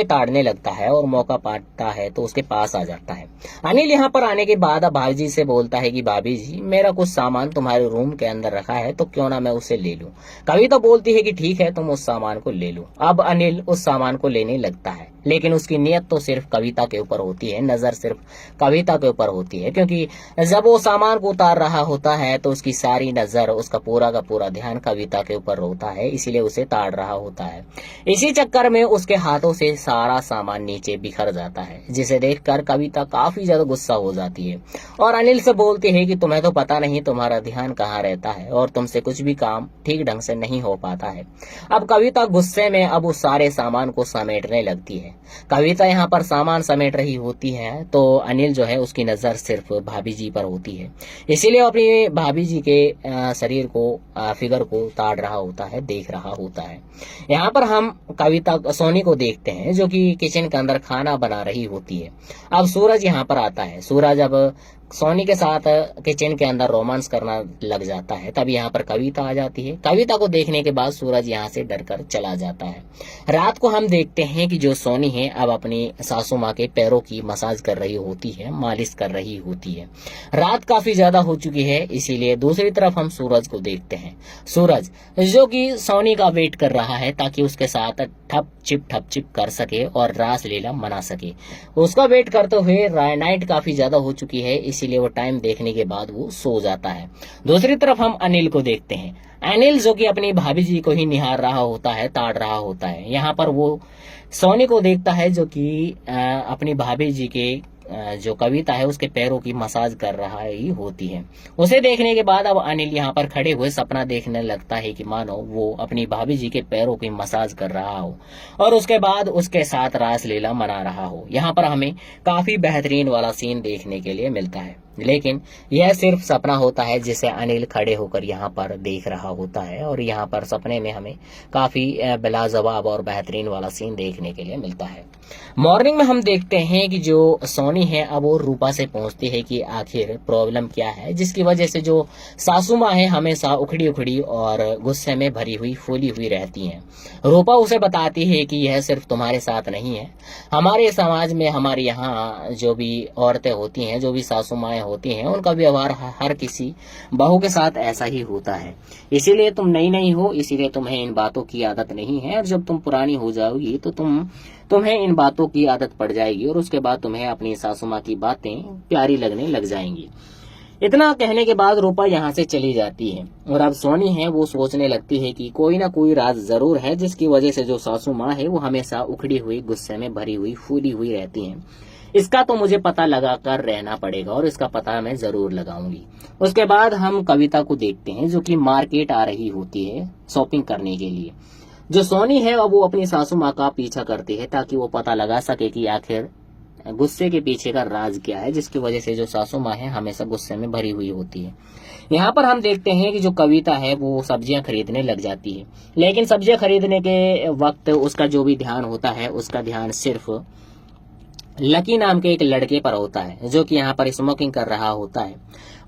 ताड़ने लगता है और मौका पाता है तो उसके पास आ जाता है। अनिल यहाँ पर आने के बाद अब भाभी जी से बोलता है कि भाभी जी, मेरा कुछ सामान तुम्हारे रूम के अंदर रखा है तो क्यों ना मैं उसे ले लूं। कविता बोलती है कि ठीक है, तुम उस सामान को ले लो। अब अनिल उस सामान को लेने लगता है, लेकिन उसकी नियत तो सिर्फ कविता के ऊपर होती है, नजर सिर्फ कविता के ऊपर होती है, क्योंकि जब वो सामान को उतार रहा होता है तो उसकी सारी नजर, उसका पूरा का पूरा ध्यान कविता के ऊपर होता है, इसीलिए उसे ताड़ रहा होता है। इसी चक्कर में उसके हाथों से सारा सामान नीचे बिखर जाता है, जिसे देखकर कविता काफी ज्यादा गुस्सा हो जाती है और अनिल से बोलती है कि तुम्हें तो पता नहीं तुम्हारा ध्यान कहाँ रहता है और तुमसे कुछ भी काम ठीक ढंग से नहीं हो पाता है। अब कविता गुस्से में अब उस सारे सामान को समेटने लगती है। कविता यहाँ पर सामान समेट रही होती है तो अनिल जो है उसकी नजर सिर्फ भाभी जी पर होती है, इसीलिए अपनी भाभी जी के शरीर को, फिगर को ताड़ रहा होता है, देख रहा होता है। यहाँ पर हम कविता सोनी को देखते हैं जो कि किचन के अंदर खाना बना रही होती है। अब सूरज यहाँ पर आता है। सूरज अब सोनी के साथ किचन के अंदर रोमांस करना लग जाता है। तब यहाँ पर कविता आ जाती है। कविता को देखने के बाद सूरज यहाँ से डरकर चला जाता है। रात को हम देखते हैं कि जो सोनी है अब अपनी सासू माँ के पैरों की मसाज कर रही होती है, मालिश कर रही होती है। रात काफी ज्यादा हो चुकी है, इसीलिए दूसरी तरफ हम सूरज को देखते हैं। सूरज जो कि सोनी का वेट कर रहा है ताकि उसके साथ ठप चिप कर सके और रास लीला मना सके। उसका वेट करते हुए नाइट काफी ज्यादा हो चुकी है, इसीलिए वो टाइम देखने के बाद वो सो जाता है। दूसरी तरफ हम अनिल को देखते हैं। अनिल जो कि अपनी भाभी जी को ही निहार रहा होता है, ताड़ रहा होता है। यहाँ पर वो सोनी को देखता है जो कि अपनी भाभी जी के जो कविता है उसके पैरों की मसाज कर रहा ही होती है। उसे देखने के बाद अब अनिल यहाँ पर खड़े हुए सपना देखने लगता है कि मानो वो अपनी भाभी जी के पैरों की मसाज कर रहा हो और उसके बाद उसके साथ रास लीला मना रहा हो। यहाँ पर हमें काफी बेहतरीन वाला सीन देखने के लिए मिलता है, लेकिन यह सिर्फ सपना होता है जिसे अनिल खड़े होकर यहाँ पर देख रहा होता है और यहाँ पर सपने में हमें काफी बिलाजवाब और बेहतरीन वाला सीन देखने के लिए मिलता है। मॉर्निंग में हम देखते हैं कि जो सोनी है अब वो रूपा से पूछती है कि आखिर प्रॉब्लम क्या है, जिसकी वजह से जो सासू माँ है हमेशा उखड़ी उखड़ी और गुस्से में भरी हुई फूली हुई रहती हैं। रूपा उसे बताती है कि यह सिर्फ तुम्हारे साथ नहीं है, हमारे समाज में हमारे यहाँ जो भी औरतें होती हैं, जो भी सासू माएँ होती हैं, उनका व्यवहार हर किसी बहू के साथ ऐसा ही होता है। इसीलिए तुम नई नहीं हो, इसीलिए तुम्हें इन बातों की आदत नहीं है और जब तुम पुरानी हो जाओगी तो तुम्हें इन बातों की आदत पड़ जाएगी और उसके बाद तुम्हें अपनी सासू माँ की बातें प्यारी लगने लग जाएंगी। इतना कहने के बाद रूपा यहाँ से चली जाती है और अब सोनी है वो सोचने लगती है कि कोई ना कोई राज जरूर है जिसकी वजह से जो सासू माँ है वो हमेशा उखड़ी हुई, गुस्से में भरी हुई, फूली हुई रहती हैं। इसका तो मुझे पता लगा कर रहना पड़ेगा और इसका पता मैं जरूर लगाऊंगी। उसके बाद हम कविता को देखते हैं जो कि मार्केट आ रही होती है शॉपिंग करने के लिए। जो सोनी है अब वो अपनी सासू माँ का पीछा करती है ताकि वो पता लगा सके कि आखिर गुस्से के पीछे का राज क्या है, जिसकी वजह से जो सासू माँ है हमेशा गुस्से में भरी हुई होती है। यहाँ पर हम देखते हैं कि जो कविता है वो सब्जियां खरीदने लग जाती है, लेकिन सब्जियां खरीदने के वक्त उसका जो भी ध्यान होता है उसका ध्यान सिर्फ लकी नाम के एक लड़के पर होता है जो कि यहाँ पर स्मोकिंग कर रहा होता है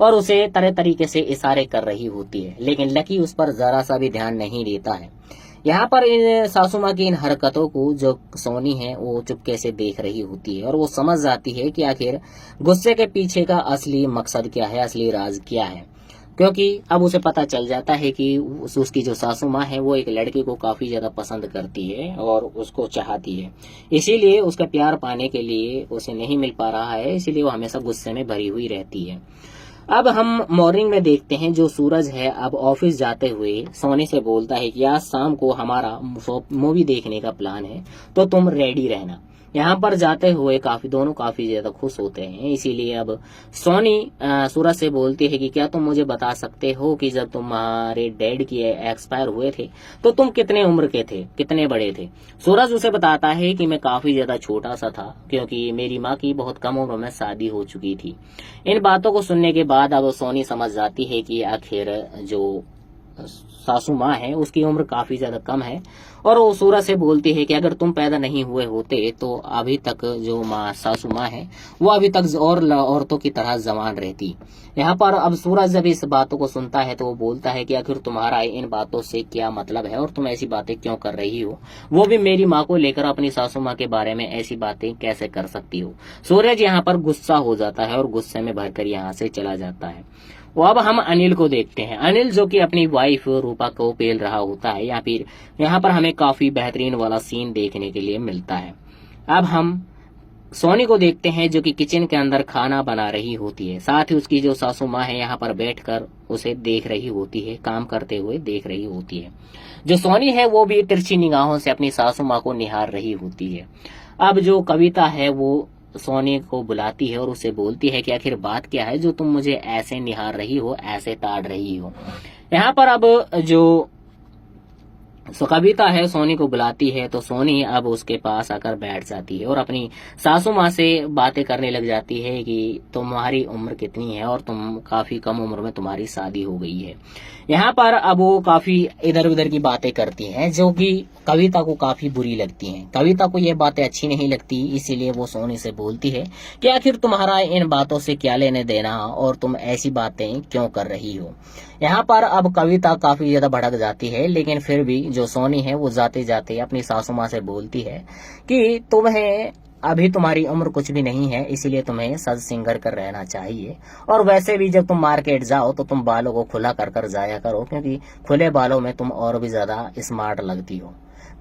और उसे तरह तरीके से इशारे कर रही होती है, लेकिन लकी उस पर जरा सा भी ध्यान नहीं देता है। यहाँ पर इन सासू माँ की इन हरकतों को जो सोनी है वो चुपके से देख रही होती है और वो समझ जाती है कि आखिर गुस्से के पीछे का असली मकसद क्या है, असली राज क्या है, क्योंकि अब उसे पता चल जाता है कि उसकी जो सासू माँ है वो एक लड़के को काफी ज्यादा पसंद करती है और उसको चाहती है। इसीलिए उसका प्यार पाने के लिए उसे नहीं मिल पा रहा है, इसीलिए वो हमेशा गुस्से में भरी हुई रहती है। अब हम मॉर्निंग में देखते हैं जो सूरज है अब ऑफिस जाते हुए सोनी से बोलता है कि आज शाम को हमारा मूवी देखने का प्लान है तो तुम रेडी रहना। यहाँ पर जाते हुए दोनों काफी ज्यादा खुश होते हैं। इसीलिए अब सोनी सूरज से बोलती है कि क्या तुम मुझे बता सकते हो कि जब तुम्हारे डैड की एक्सपायर हुए थे तो तुम कितने उम्र के थे, कितने बड़े थे। सूरज उसे बताता है कि मैं काफी ज्यादा छोटा सा था क्योंकि मेरी माँ की बहुत कम उम्र में शादी हो चुकी थी। इन बातों को सुनने के बाद अब सोनी समझ जाती है कि आखिर जो सासू माँ है उसकी उम्र काफी ज्यादा कम है और वो सूरज से बोलती है कि अगर तुम पैदा नहीं हुए होते तो अभी तक जो सासू माँ है वो अभी तक और औरतों की तरह जवान रहती। यहाँ पर अब सूरज जब इस बातों को सुनता है तो वो बोलता है कि आखिर तुम्हारा इन बातों से क्या मतलब है और तुम ऐसी बातें क्यों कर रही हो, वो भी मेरी माँ को लेकर अपनी सासू माँ के बारे में ऐसी बातें कैसे कर सकती हो। सूरज यहाँ पर गुस्सा हो जाता है और गुस्से में भरकर यहाँ से चला जाता है। वो अब हम अनिल को देखते हैं। अनिल जो कि अपनी वाइफ रूपा को पेल रहा होता है या फिर यहाँ पर हमें काफी बेहतरीन वाला सीन देखने के लिए मिलता है। अब हम सोनी को देखते हैं जो कि किचन के अंदर खाना बना रही होती है, साथ ही उसकी जो सासू माँ है यहाँ पर बैठकर उसे देख रही होती है, काम करते हुए देख रही होती है। जो सोनी है वो भी तिरछी निगाहों से अपनी सासू माँ को निहार रही होती है। अब जो कविता है वो सोनी को बुलाती है और उसे बोलती है कि आखिर बात क्या है जो तुम मुझे ऐसे निहार रही हो, ऐसे ताड़ रही हो। यहाँ पर अब जो कविता है सोनी को बुलाती है तो सोनी अब उसके पास आकर बैठ जाती है और अपनी सासू माँ से बातें करने लग जाती है कि तुम्हारी उम्र कितनी है और तुम काफी कम उम्र में तुम्हारी शादी हो गई है। यहाँ पर अब वो काफी इधर उधर की बातें करती हैं जो कि कविता को काफी बुरी लगती हैं। कविता को ये बातें अच्छी नहीं लगती, इसीलिए वो सोनी से बोलती है कि आखिर तुम्हारा इन बातों से क्या लेने देना और तुम ऐसी बातें क्यों कर रही हो। यहाँ पर अब कविता काफी ज्यादा भड़क जाती है, लेकिन फिर भी जो सोनी है वो जाते जाते अपनी सासू माँ से बोलती है कि तुम्हें अभी तुम्हारी उम्र कुछ भी नहीं है, इसीलिए तुम्हें सज सिंगर कर रहना चाहिए। और वैसे भी जब तुम मार्केट जाओ तो तुम बालों को खुला कर कर जाया करो, क्योंकि खुले बालों में तुम और भी ज्यादा स्मार्ट लगती हो।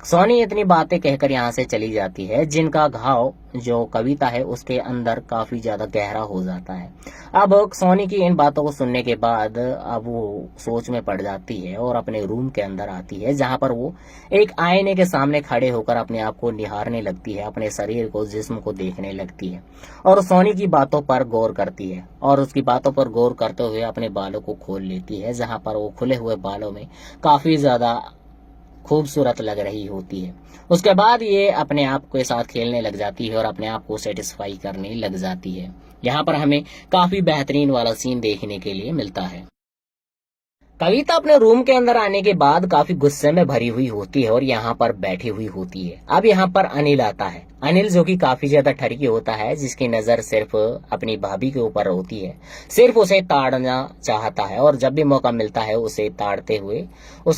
सोनी इतनी बातें कहकर यहाँ से चली जाती है, जिनका घाव जो कविता है उसके अंदर काफी ज्यादा गहरा हो जाता है। अब सोनी की इन बातों को सुनने के बाद अब वो सोच में पड़ जाती है और अपने रूम के अंदर आती है, जहाँ पर वो एक आईने के सामने खड़े होकर अपने आप को निहारने लगती है, अपने शरीर को, जिस्म को देखने लगती है और सोनी की बातों पर गौर करती है। और उसकी बातों पर गौर करते हुए अपने बालों को खोल लेती है, जहाँ पर वो खुले हुए बालों में काफी ज्यादा खूबसूरत लग रही होती है। उसके बाद ये अपने आप के साथ खेलने लग जाती है और अपने आप को सेटिस्फाई करने लग जाती है। यहाँ पर हमें काफी बेहतरीन वाला सीन देखने के लिए मिलता है। कविता अपने रूम के अंदर आने के बाद काफी गुस्से में भरी हुई होती है और यहाँ पर बैठी हुई होती है। अब यहाँ पर अनिल आता है। अनिल जो कि काफी ज्यादा ठरकी होता है, जिसकी नजर सिर्फ अपनी भाभी के ऊपर होती है, सिर्फ उसे ताड़ना चाहता है और जब भी मौका मिलता है उसे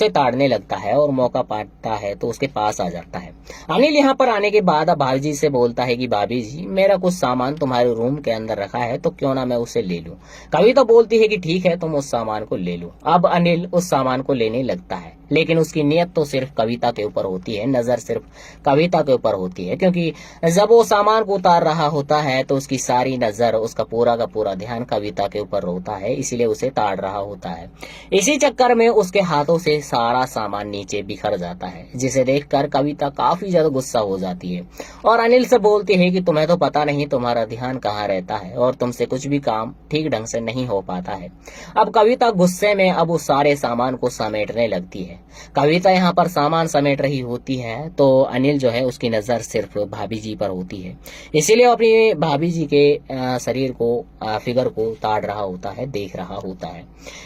ताड़ने लगता है और मौका पाता है तो उसके पास आ जाता है। अनिल यहाँ पर आने के बाद अब भाभी जी से बोलता है कि भाभी जी, मेरा कुछ सामान तुम्हारे रूम के अंदर रखा है, तो क्यों ना मैं उसे ले लूं। कविता बोलती है कि ठीक है, तुम उस सामान को ले लो। अब अनिल उस सामान को लेने लगता है, लेकिन उसकी नियत तो सिर्फ कविता के ऊपर होती है, नजर सिर्फ कविता के ऊपर होती है, क्योंकि जब वो सामान को उतार रहा होता है तो उसकी सारी नजर, उसका पूरा का पूरा ध्यान कविता के ऊपर होता है, इसीलिए उसे ताड़ रहा होता है। इसी चक्कर में उसके हाथों से सारा सामान नीचे बिखर जाता है, जिसे देखकर कविता काफी ज्यादा गुस्सा हो जाती है और अनिल से बोलती है कि तुम्हें तो पता नहीं तुम्हारा ध्यान कहाँ रहता है और तुमसे कुछ भी काम ठीक ढंग से नहीं हो पाता है। अब कविता गुस्से में अब उस सारे सामान को समेटने लगती है। कविता यहाँ पर सामान समेट रही होती है तो अनिल जो है उसकी नजर सिर्फ भाभी जी पर होती है, इसीलिए अपनी भाभी जी के शरीर को, फिगर को ताड़ रहा होता है, देख रहा होता है।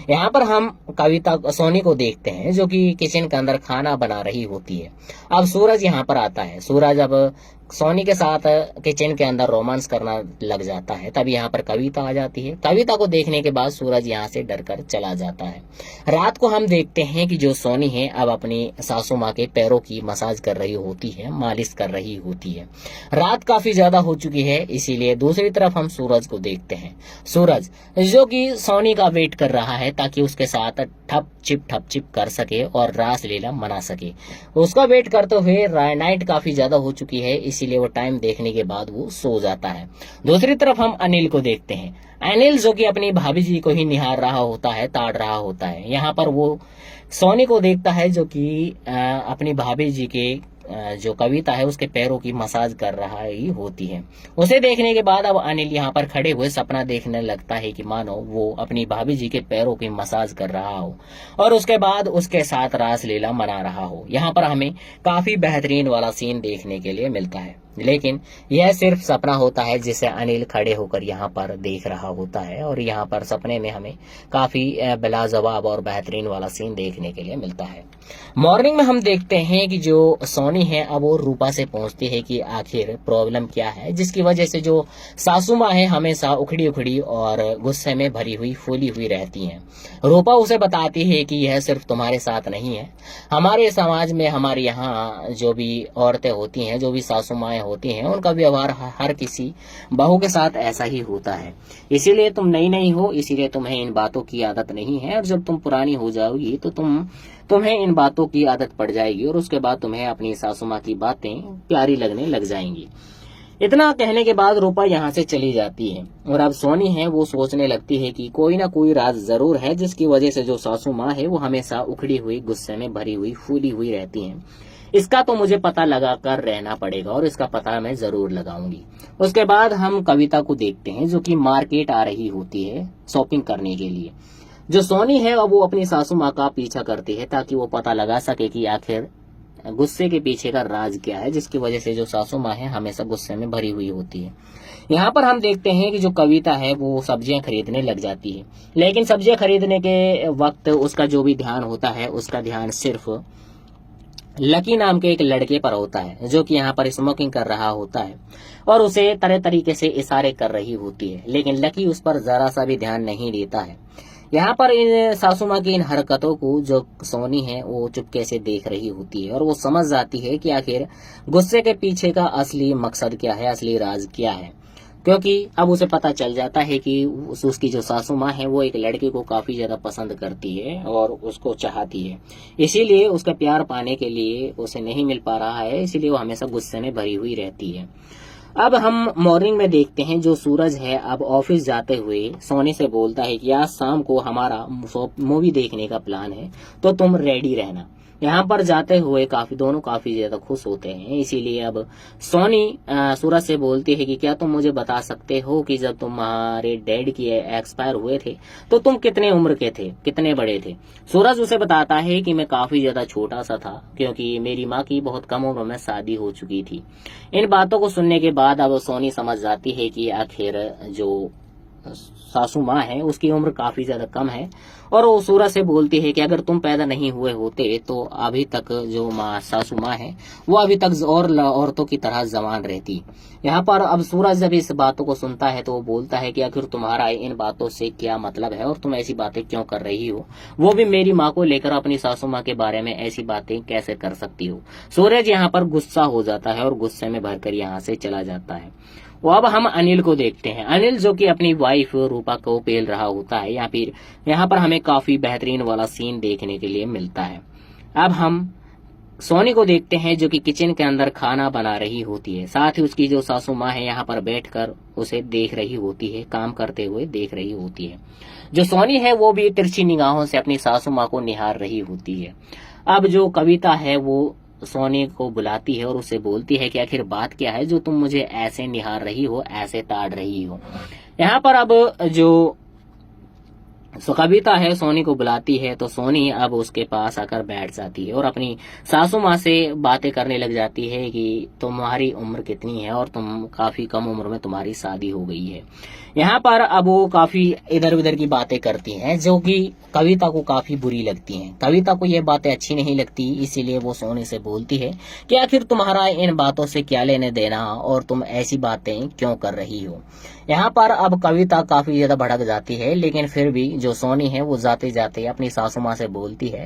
यहाँ पर हम कविता सोनी को देखते हैं जो कि किचन के अंदर खाना बना रही होती है। अब सूरज यहाँ पर आता है। सूरज अब सोनी के साथ किचन के अंदर रोमांस करना लग जाता है। तब यहाँ पर कविता आ जाती है। कविता को देखने के बाद सूरज यहाँ से डरकर चला जाता है। रात को हम देखते हैं कि जो सोनी है अब अपनी सासू माँ के पैरों की मसाज कर रही होती है, मालिश कर रही होती है। रात काफी ज्यादा हो चुकी है, इसीलिए दूसरी तरफ हम सूरज को देखते हैं। सूरज जो कि सोनी का वेट कर रहा है ताकि उसके साथ ठप चिप कर सके और रास लीला मना सके। उसका वेट करते हुए नाइट काफी ज्यादा हो चुकी है, इसीलिए वो टाइम देखने के बाद वो सो जाता है। दूसरी तरफ हम अनिल को देखते हैं। अनिल जो कि अपनी भाभी जी को ही निहार रहा होता है, ताड़ रहा होता है। यहाँ पर वो सोनी को देखता है जो कि अपनी भाभी जी के जो कविता है उसके पैरों की मसाज कर रहा ही होती है। उसे देखने के बाद अब अनिल यहाँ पर खड़े हुए सपना देखने लगता है कि मानो वो अपनी भाभी जी के पैरों की मसाज कर रहा हो और उसके बाद उसके साथ रास लीला मना रहा हो। यहाँ पर हमें काफी बेहतरीन वाला सीन देखने के लिए मिलता है, लेकिन यह सिर्फ सपना होता है जिसे अनिल खड़े होकर यहाँ पर देख रहा होता है और यहाँ पर सपने में हमें काफी लाजवाब और बेहतरीन वाला सीन देखने के लिए मिलता है। मॉर्निंग में हम देखते हैं कि जो सोनी है अब वो रूपा से पूछती है कि आखिर प्रॉब्लम क्या है, जिसकी वजह से जो सासू माँ है हमेशा उखड़ी उखड़ी और गुस्से में भरी हुई, फूली हुई रहती हैं। रूपा उसे बताती है कि यह सिर्फ तुम्हारे साथ नहीं है, हमारे समाज में, हमारे यहाँ जो भी औरतें होती हैं, जो भी सासू माएँ होती हैं, उनका व्यवहार हर किसी बहू के साथ ऐसा ही होता है। इसीलिए तुम नई नहीं हो, इसीलिए तुम्हें इन बातों की आदत नहीं है और जब तुम पुरानी हो जाओगी तो तुम्हें इन बातों की आदत पड़ जाएगी और उसके बाद तुम्हें अपनी सासू माँ की बातें प्यारी लगने लग जाएंगी। इतना कहने के बाद रूपा यहाँ से चली जाती है और अब सोनी है वो सोचने लगती है कि कोई ना कोई राज जरूर है जिसकी वजह से जो सासू माँ है वो हमेशा उखड़ी हुई, गुस्से में भरी हुई, फूली हुई रहती हैं। इसका तो मुझे पता लगा कर रहना पड़ेगा और इसका पता मैं जरूर लगाऊंगी। उसके बाद हम कविता को देखते हैं जो कि मार्केट आ रही होती है शॉपिंग करने के लिए। जो सोनी है अब वो अपनी सासू माँ का पीछा करती है ताकि वो पता लगा सके कि आखिर गुस्से के पीछे का राज क्या है, जिसकी वजह से जो सासू माँ है हमेशा गुस्से में भरी हुई होती है। यहाँ पर हम देखते हैं कि जो कविता है वो सब्जियां खरीदने लग जाती है, लेकिन सब्जियां खरीदने के वक्त उसका जो भी ध्यान होता है उसका ध्यान सिर्फ लकी नाम के एक लड़के पर होता है, जो कि यहाँ पर स्मोकिंग कर रहा होता है और उसे तरह तरीके से इशारे कर रही होती है, लेकिन लकी उस पर जरा सा भी ध्यान नहीं देता है। यहाँ पर इन सासू माँ की इन हरकतों को जो सोनी है वो चुपके से देख रही होती है और वो समझ जाती है कि आखिर गुस्से के पीछे का असली मकसद क्या है, असली राज क्या है। क्योंकि अब उसे पता चल जाता है कि उसकी जो सासू माँ है वो एक लड़के को काफी ज्यादा पसंद करती है और उसको चाहती है, इसीलिए उसका प्यार पाने के लिए उसे नहीं मिल पा रहा है, इसीलिए वो हमेशा गुस्से में भरी हुई रहती है। अब हम मॉर्निंग में देखते हैं जो सूरज है अब ऑफिस जाते हुए सोनी से बोलता है कि आज शाम को हमारा मूवी देखने का प्लान है, तो तुम रेडी रहना। यहाँ पर जाते हुए दोनों काफी ज्यादा खुश होते हैं, इसीलिए अब सोनी सूरज से बोलती है कि क्या तुम मुझे बता सकते हो कि जब तुम्हारे डैड की एक्सपायर हुए थे तो तुम कितने उम्र के थे, कितने बड़े थे। सूरज उसे बताता है कि मैं काफी ज्यादा छोटा सा था, क्योंकि मेरी माँ की बहुत कम उम्र में शादी हो चुकी थी। इन बातों को सुनने के बाद अब सोनी समझ जाती है कि आखिर जो सासू माँ है उसकी उम्र काफी ज्यादा कम है और वो सूरज से बोलती है कि अगर तुम पैदा नहीं हुए होते तो अभी तक जो सासू माँ है वो अभी तक और औरतों की तरह जवान रहती। यहाँ पर अब सूरज जब इस बातों को सुनता है तो वो बोलता है कि आखिर तुम्हारा इन बातों से क्या मतलब है और तुम ऐसी बातें क्यों कर रही हो, वो भी मेरी माँ को लेकर अपनी सासू माँ के बारे में ऐसी बातें कैसे कर सकती हो। सूरज यहाँ पर गुस्सा हो जाता है और गुस्से में भरकर यहाँ से चला जाता है। वो अब हम अनिल को देखते हैं। अनिल जो कि अपनी वाइफ रूपा को पेल रहा होता है, या फिर यहाँ पर हमें काफी बेहतरीन वाला सीन देखने के लिए मिलता है। अब हम सोनी को देखते हैं जो कि किचन के अंदर खाना बना रही होती है, साथ ही उसकी जो सासू माँ है यहाँ पर बैठकर उसे देख रही होती है, काम करते हुए देख रही होती है। जो सोनी है वो भी तिरछी निगाहों से अपनी सासू माँ को निहार रही होती है। अब जो कविता है वो सोनी को बुलाती है और उसे बोलती है कि आखिर बात क्या है जो तुम मुझे ऐसे निहार रही हो, ऐसे ताड़ रही हो। यहाँ पर अब जो कविता है सोनी को बुलाती है तो सोनी अब उसके पास आकर बैठ जाती है और अपनी सासू माँ से बातें करने लग जाती है कि तुम्हारी उम्र कितनी है और तुम काफी कम उम्र में तुम्हारी शादी हो गई है। यहाँ पर अब वो काफी इधर उधर की बातें करती हैं जो कि कविता को काफी बुरी लगती हैं। कविता को ये बातें अच्छी नहीं लगती, इसीलिए वो सोनी से बोलती है कि आखिर तुम्हारा इन बातों से क्या लेने देना और तुम ऐसी बातें क्यों कर रही हो। यहाँ पर अब कविता काफी ज्यादा भड़क जाती है, लेकिन फिर भी जो सोनी है वो जाते जाते अपनी सासू माँ से बोलती है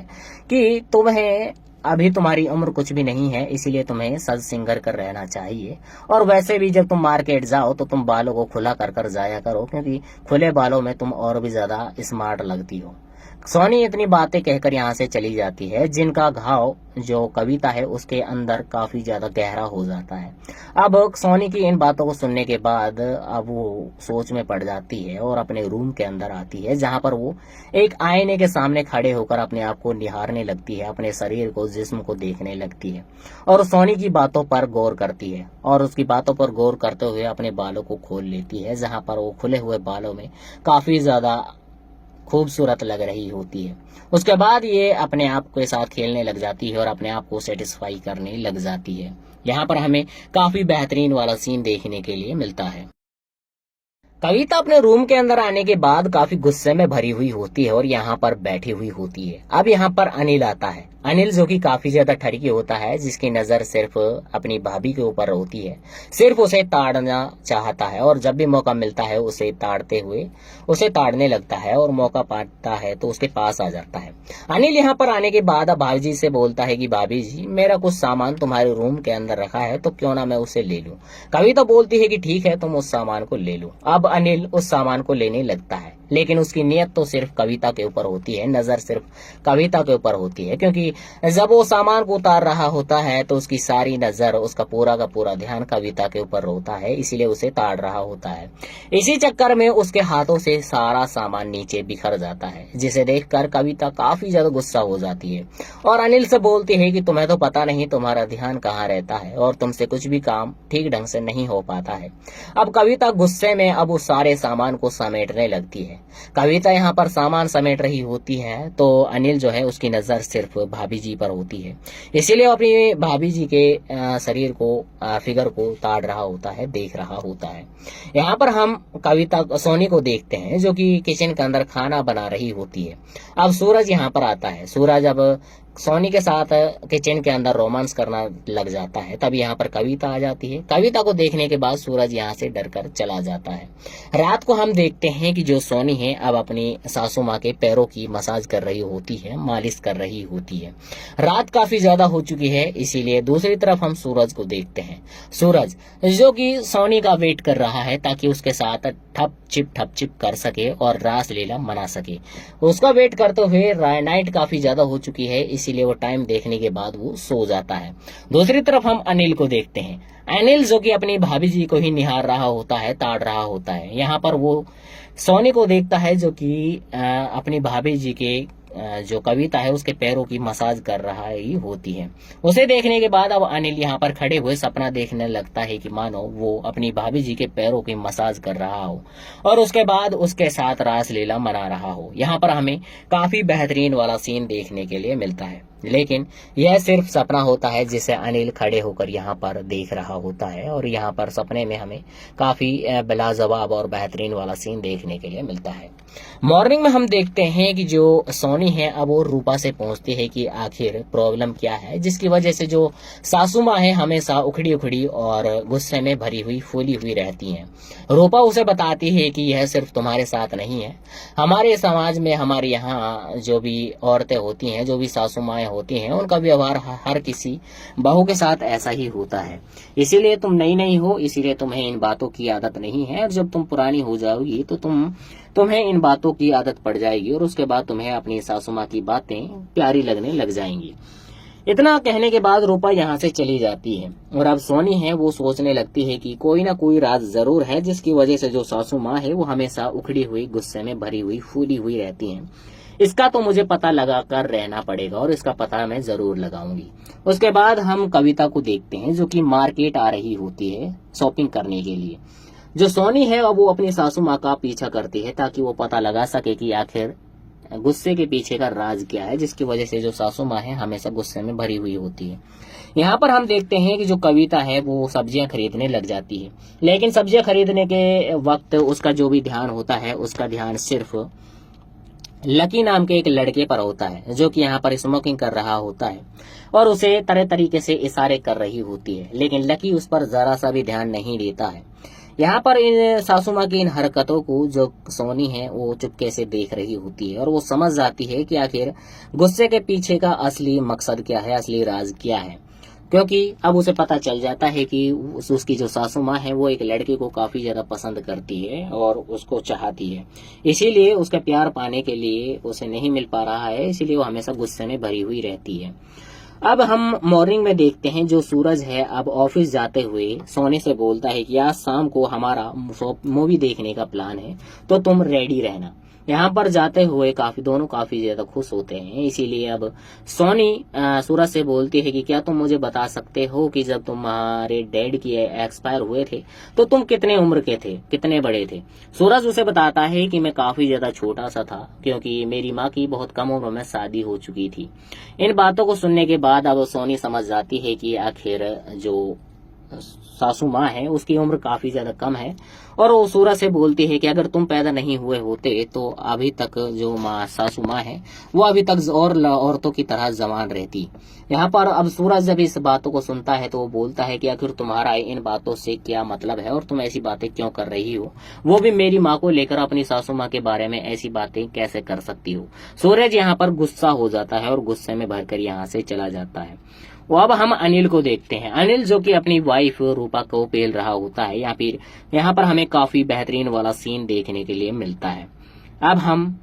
कि तुम्हें अभी तुम्हारी उम्र कुछ भी नहीं है, इसीलिए तुम्हें सज सिंगर कर रहना चाहिए। और वैसे भी जब तुम मार्केट जाओ तो तुम बालों को खुला कर कर जाया करो, क्योंकि खुले बालों में तुम और भी ज्यादा स्मार्ट लगती हो। सोनी इतनी बातें कहकर यहाँ से चली जाती है, जिनका घाव जो कविता है उसके अंदर काफी ज्यादा गहरा हो जाता है। अब सोनी की इन बातों को सुनने के बाद अब वो सोच में पड़ जाती है और अपने रूम के अंदर आती है, जहाँ पर वो एक आईने के सामने खड़े होकर अपने आप को निहारने लगती है, अपने शरीर को, जिस्म को देखने लगती है और सोनी की बातों पर गौर करती है और उसकी बातों पर गौर करते हुए अपने बालों को खोल लेती है, जहाँ पर वो खुले हुए बालों में काफी ज्यादा खूबसूरत लग रही होती है। उसके बाद ये अपने आप के साथ खेलने लग जाती है और अपने आप को सेटिस्फाई करने लग जाती है। यहाँ पर हमें काफी बेहतरीन वाला सीन देखने के लिए मिलता है। कविता अपने रूम के अंदर आने के बाद काफी गुस्से में भरी हुई होती है और यहाँ पर बैठी हुई होती है। अब यहाँ पर अनिल आता है। अनिल जो कि काफी ज्यादा ठरकी होता है, जिसकी नजर सिर्फ अपनी भाभी के ऊपर होती है, सिर्फ उसे ताड़ना चाहता है और जब भी मौका मिलता है उसे ताड़ने लगता है और मौका पाता है तो उसके पास आ जाता है। अनिल यहाँ पर आने के बाद अब भाभी जी से बोलता है कि भाभी जी, मेरा कुछ सामान तुम्हारे रूम के अंदर रखा है, तो क्यों ना मैं उसे ले लूं। कविता बोलती है कि ठीक है, तुम उस सामान को ले लो। अब अनिल उस सामान को लेने लगता है, लेकिन उसकी नियत तो सिर्फ कविता के ऊपर होती है, नजर सिर्फ कविता के ऊपर होती है, क्योंकि जब वो सामान को उतार रहा होता है तो उसकी सारी नजर, उसका पूरा का पूरा ध्यान कविता के ऊपर होता है, इसीलिए उसे ताड़ रहा होता है। इसी चक्कर में उसके हाथों से सारा सामान नीचे बिखर जाता है, जिसे देखकर कविता काफी ज्यादा गुस्सा हो जाती है और अनिल से बोलती है कि तुम्हें तो पता नहीं तुम्हारा ध्यान कहाँ रहता है और तुमसे कुछ भी काम ठीक ढंग से नहीं हो पाता है। अब कविता गुस्से में अब उस सारे सामान को समेटने लगती है कविता यहाँ पर सामान समेट रही होती है तो अनिल जो है उसकी नजर सिर्फ भाभी जी पर होती है, इसीलिए वो अपनी भाभी जी के शरीर को फिगर को ताड़ रहा होता है, देख रहा होता है। यहाँ पर हम कविता सोनी को देखते हैं जो कि किचन के अंदर खाना बना रही होती है। अब सूरज यहाँ पर आता है। सूरज अब सोनी के साथ किचन के अंदर रोमांस करना लग जाता है। तब यहाँ पर कविता आ जाती है। कविता को देखने के बाद सूरज यहाँ से डरकर चला जाता है। रात को हम देखते हैं कि जो सोनी है अब अपनी सासू माँ के पैरों की मसाज कर रही होती है, मालिश कर रही होती है। रात काफी ज्यादा हो चुकी है, इसीलिए दूसरी तरफ हम सूरज को देखते हैं। सूरज जो कि सोनी का वेट कर रहा है ताकि उसके साथ ठप चिप कर सके और रास लीला मना सके। उसका वेट करते हुए नाइट काफी ज्यादा हो चुकी है, इसीलिए वो टाइम देखने के बाद वो सो जाता है। दूसरी तरफ हम अनिल को देखते हैं। अनिल जो कि अपनी भाभी जी को ही निहार रहा होता है, ताड़ रहा होता है। यहाँ पर वो सोनी को देखता है जो कि अपनी भाभी जी के जो कविता है उसके पैरों की मसाज कर रहा ही होती है। उसे देखने के बाद अब अनिल यहाँ पर खड़े हुए सपना देखने लगता है कि मानो वो अपनी भाभी जी के पैरों की मसाज कर रहा हो और उसके बाद उसके साथ रास लीला मना रहा हो। यहाँ पर हमें काफी बेहतरीन वाला सीन देखने के लिए मिलता है, लेकिन यह सिर्फ सपना होता है जिसे अनिल खड़े होकर यहाँ पर देख रहा होता है और यहाँ पर सपने में हमें काफी लाजवाब और बेहतरीन वाला सीन देखने के लिए मिलता है। मॉर्निंग में हम देखते हैं कि जो सोनी है अब वो रूपा से पूछती है कि आखिर प्रॉब्लम क्या है, जिसकी वजह से जो सासू माँ है हमेशा उखड़ी उखड़ी और गुस्से में भरी हुई फूली हुई रहती हैं। रूपा उसे बताती है कि यह सिर्फ तुम्हारे साथ नहीं है, हमारे समाज में हमारे यहाँ जो भी औरतें होती हैं, जो भी सासू माएँ होती हैं, उनका व्यवहार हर किसी बहू के साथ ऐसा ही होता है। इसीलिए तुम नई नहीं हो, इसीलिए तुम्हें इन बातों की आदत नहीं है और जब तुम पुरानी हो जाओगी तो तुम्हें इन बातों की आदत पड़ जाएगी और उसके बाद तुम्हें अपनी सासू माँ की बातें प्यारी लगने लग जाएंगी। इतना कहने के बाद रूपा यहाँ से चली जाती है और अब सोनी है वो सोचने लगती है कि कोई ना कोई राज जरूर है जिसकी वजह से जो सासू माँ है वो हमेशा उखड़ी हुई, गुस्से में भरी हुई, फूली हुई रहती हैं। इसका तो मुझे पता लगा कर रहना पड़ेगा और इसका पता मैं जरूर लगाऊंगी। उसके बाद हम कविता को देखते हैं जो कि मार्केट आ रही होती है शॉपिंग करने के लिए। जो सोनी है अब वो अपनी सासू माँ का पीछा करती है ताकि वो पता लगा सके कि आखिर गुस्से के पीछे का राज क्या है, जिसकी वजह से जो सासू माँ है हमेशा गुस्से में भरी हुई होती है। यहाँ पर हम देखते हैं कि जो कविता है वो सब्जियां खरीदने लग जाती है, लेकिन सब्जियां खरीदने के वक्त उसका जो भी ध्यान होता है उसका ध्यान सिर्फ लकी नाम के एक लड़के पर होता है जो कि यहाँ पर स्मोकिंग कर रहा होता है और उसे तरह तरीके से इशारे कर रही होती है, लेकिन लकी उस पर जरा सा भी ध्यान नहीं देता है। यहाँ पर इन सासू माँ की इन हरकतों को जो सोनी है वो चुपके से देख रही होती है और वो समझ जाती है कि आखिर गुस्से के पीछे का असली मकसद क्या है, असली राज क्या है, क्योंकि अब उसे पता चल जाता है कि उसकी जो सासू माँ है वो एक लड़के को काफी ज्यादा पसंद करती है और उसको चाहती है, इसीलिए उसका प्यार पाने के लिए उसे नहीं मिल पा रहा है, इसीलिए वो हमेशा गुस्से में भरी हुई रहती है। अब हम मॉर्निंग में देखते हैं जो सूरज है अब ऑफिस जाते हुए सोनी से बोलता है कि आज शाम को हमारा मूवी देखने का प्लान है तो तुम रेडी रहना। यहाँ पर जाते हुए दोनों काफी ज्यादा खुश होते हैं, इसीलिए अब सोनी सूरज से बोलती है कि क्या तुम मुझे बता सकते हो कि जब तुम्हारे डैड की एक्सपायर हुए थे तो तुम कितने उम्र के थे, कितने बड़े थे। सूरज उसे बताता है कि मैं काफी ज्यादा छोटा सा था क्योंकि मेरी माँ की बहुत कम उम्र में शादी हो चुकी थी। इन बातों को सुनने के बाद अब सोनी समझ जाती है कि आखिर जो सासू माँ है उसकी उम्र काफी ज्यादा कम है और वो सूरज से बोलती है कि अगर तुम पैदा नहीं हुए होते तो अभी तक जो सासू माँ है वो अभी तक और औरतों की तरह जवान रहती। यहाँ पर अब सूरज जब इस बातों को सुनता है तो वो बोलता है कि आखिर तुम्हारा इन बातों से क्या मतलब है और तुम ऐसी बातें क्यों कर रही हो, वो भी मेरी माँ को लेकर अपनी सासू माँ के बारे में ऐसी बातें कैसे कर सकती हो। सूरज यहाँ पर गुस्सा हो जाता है और गुस्से में भरकर यहाँ से चला जाता है। वो अब हम अनिल को देखते हैं। अनिल जो कि अपनी वाइफ रूपा को पेल रहा होता है, या फिर यहाँ पर हमें काफी बेहतरीन वाला सीन देखने के लिए मिलता है। अब हम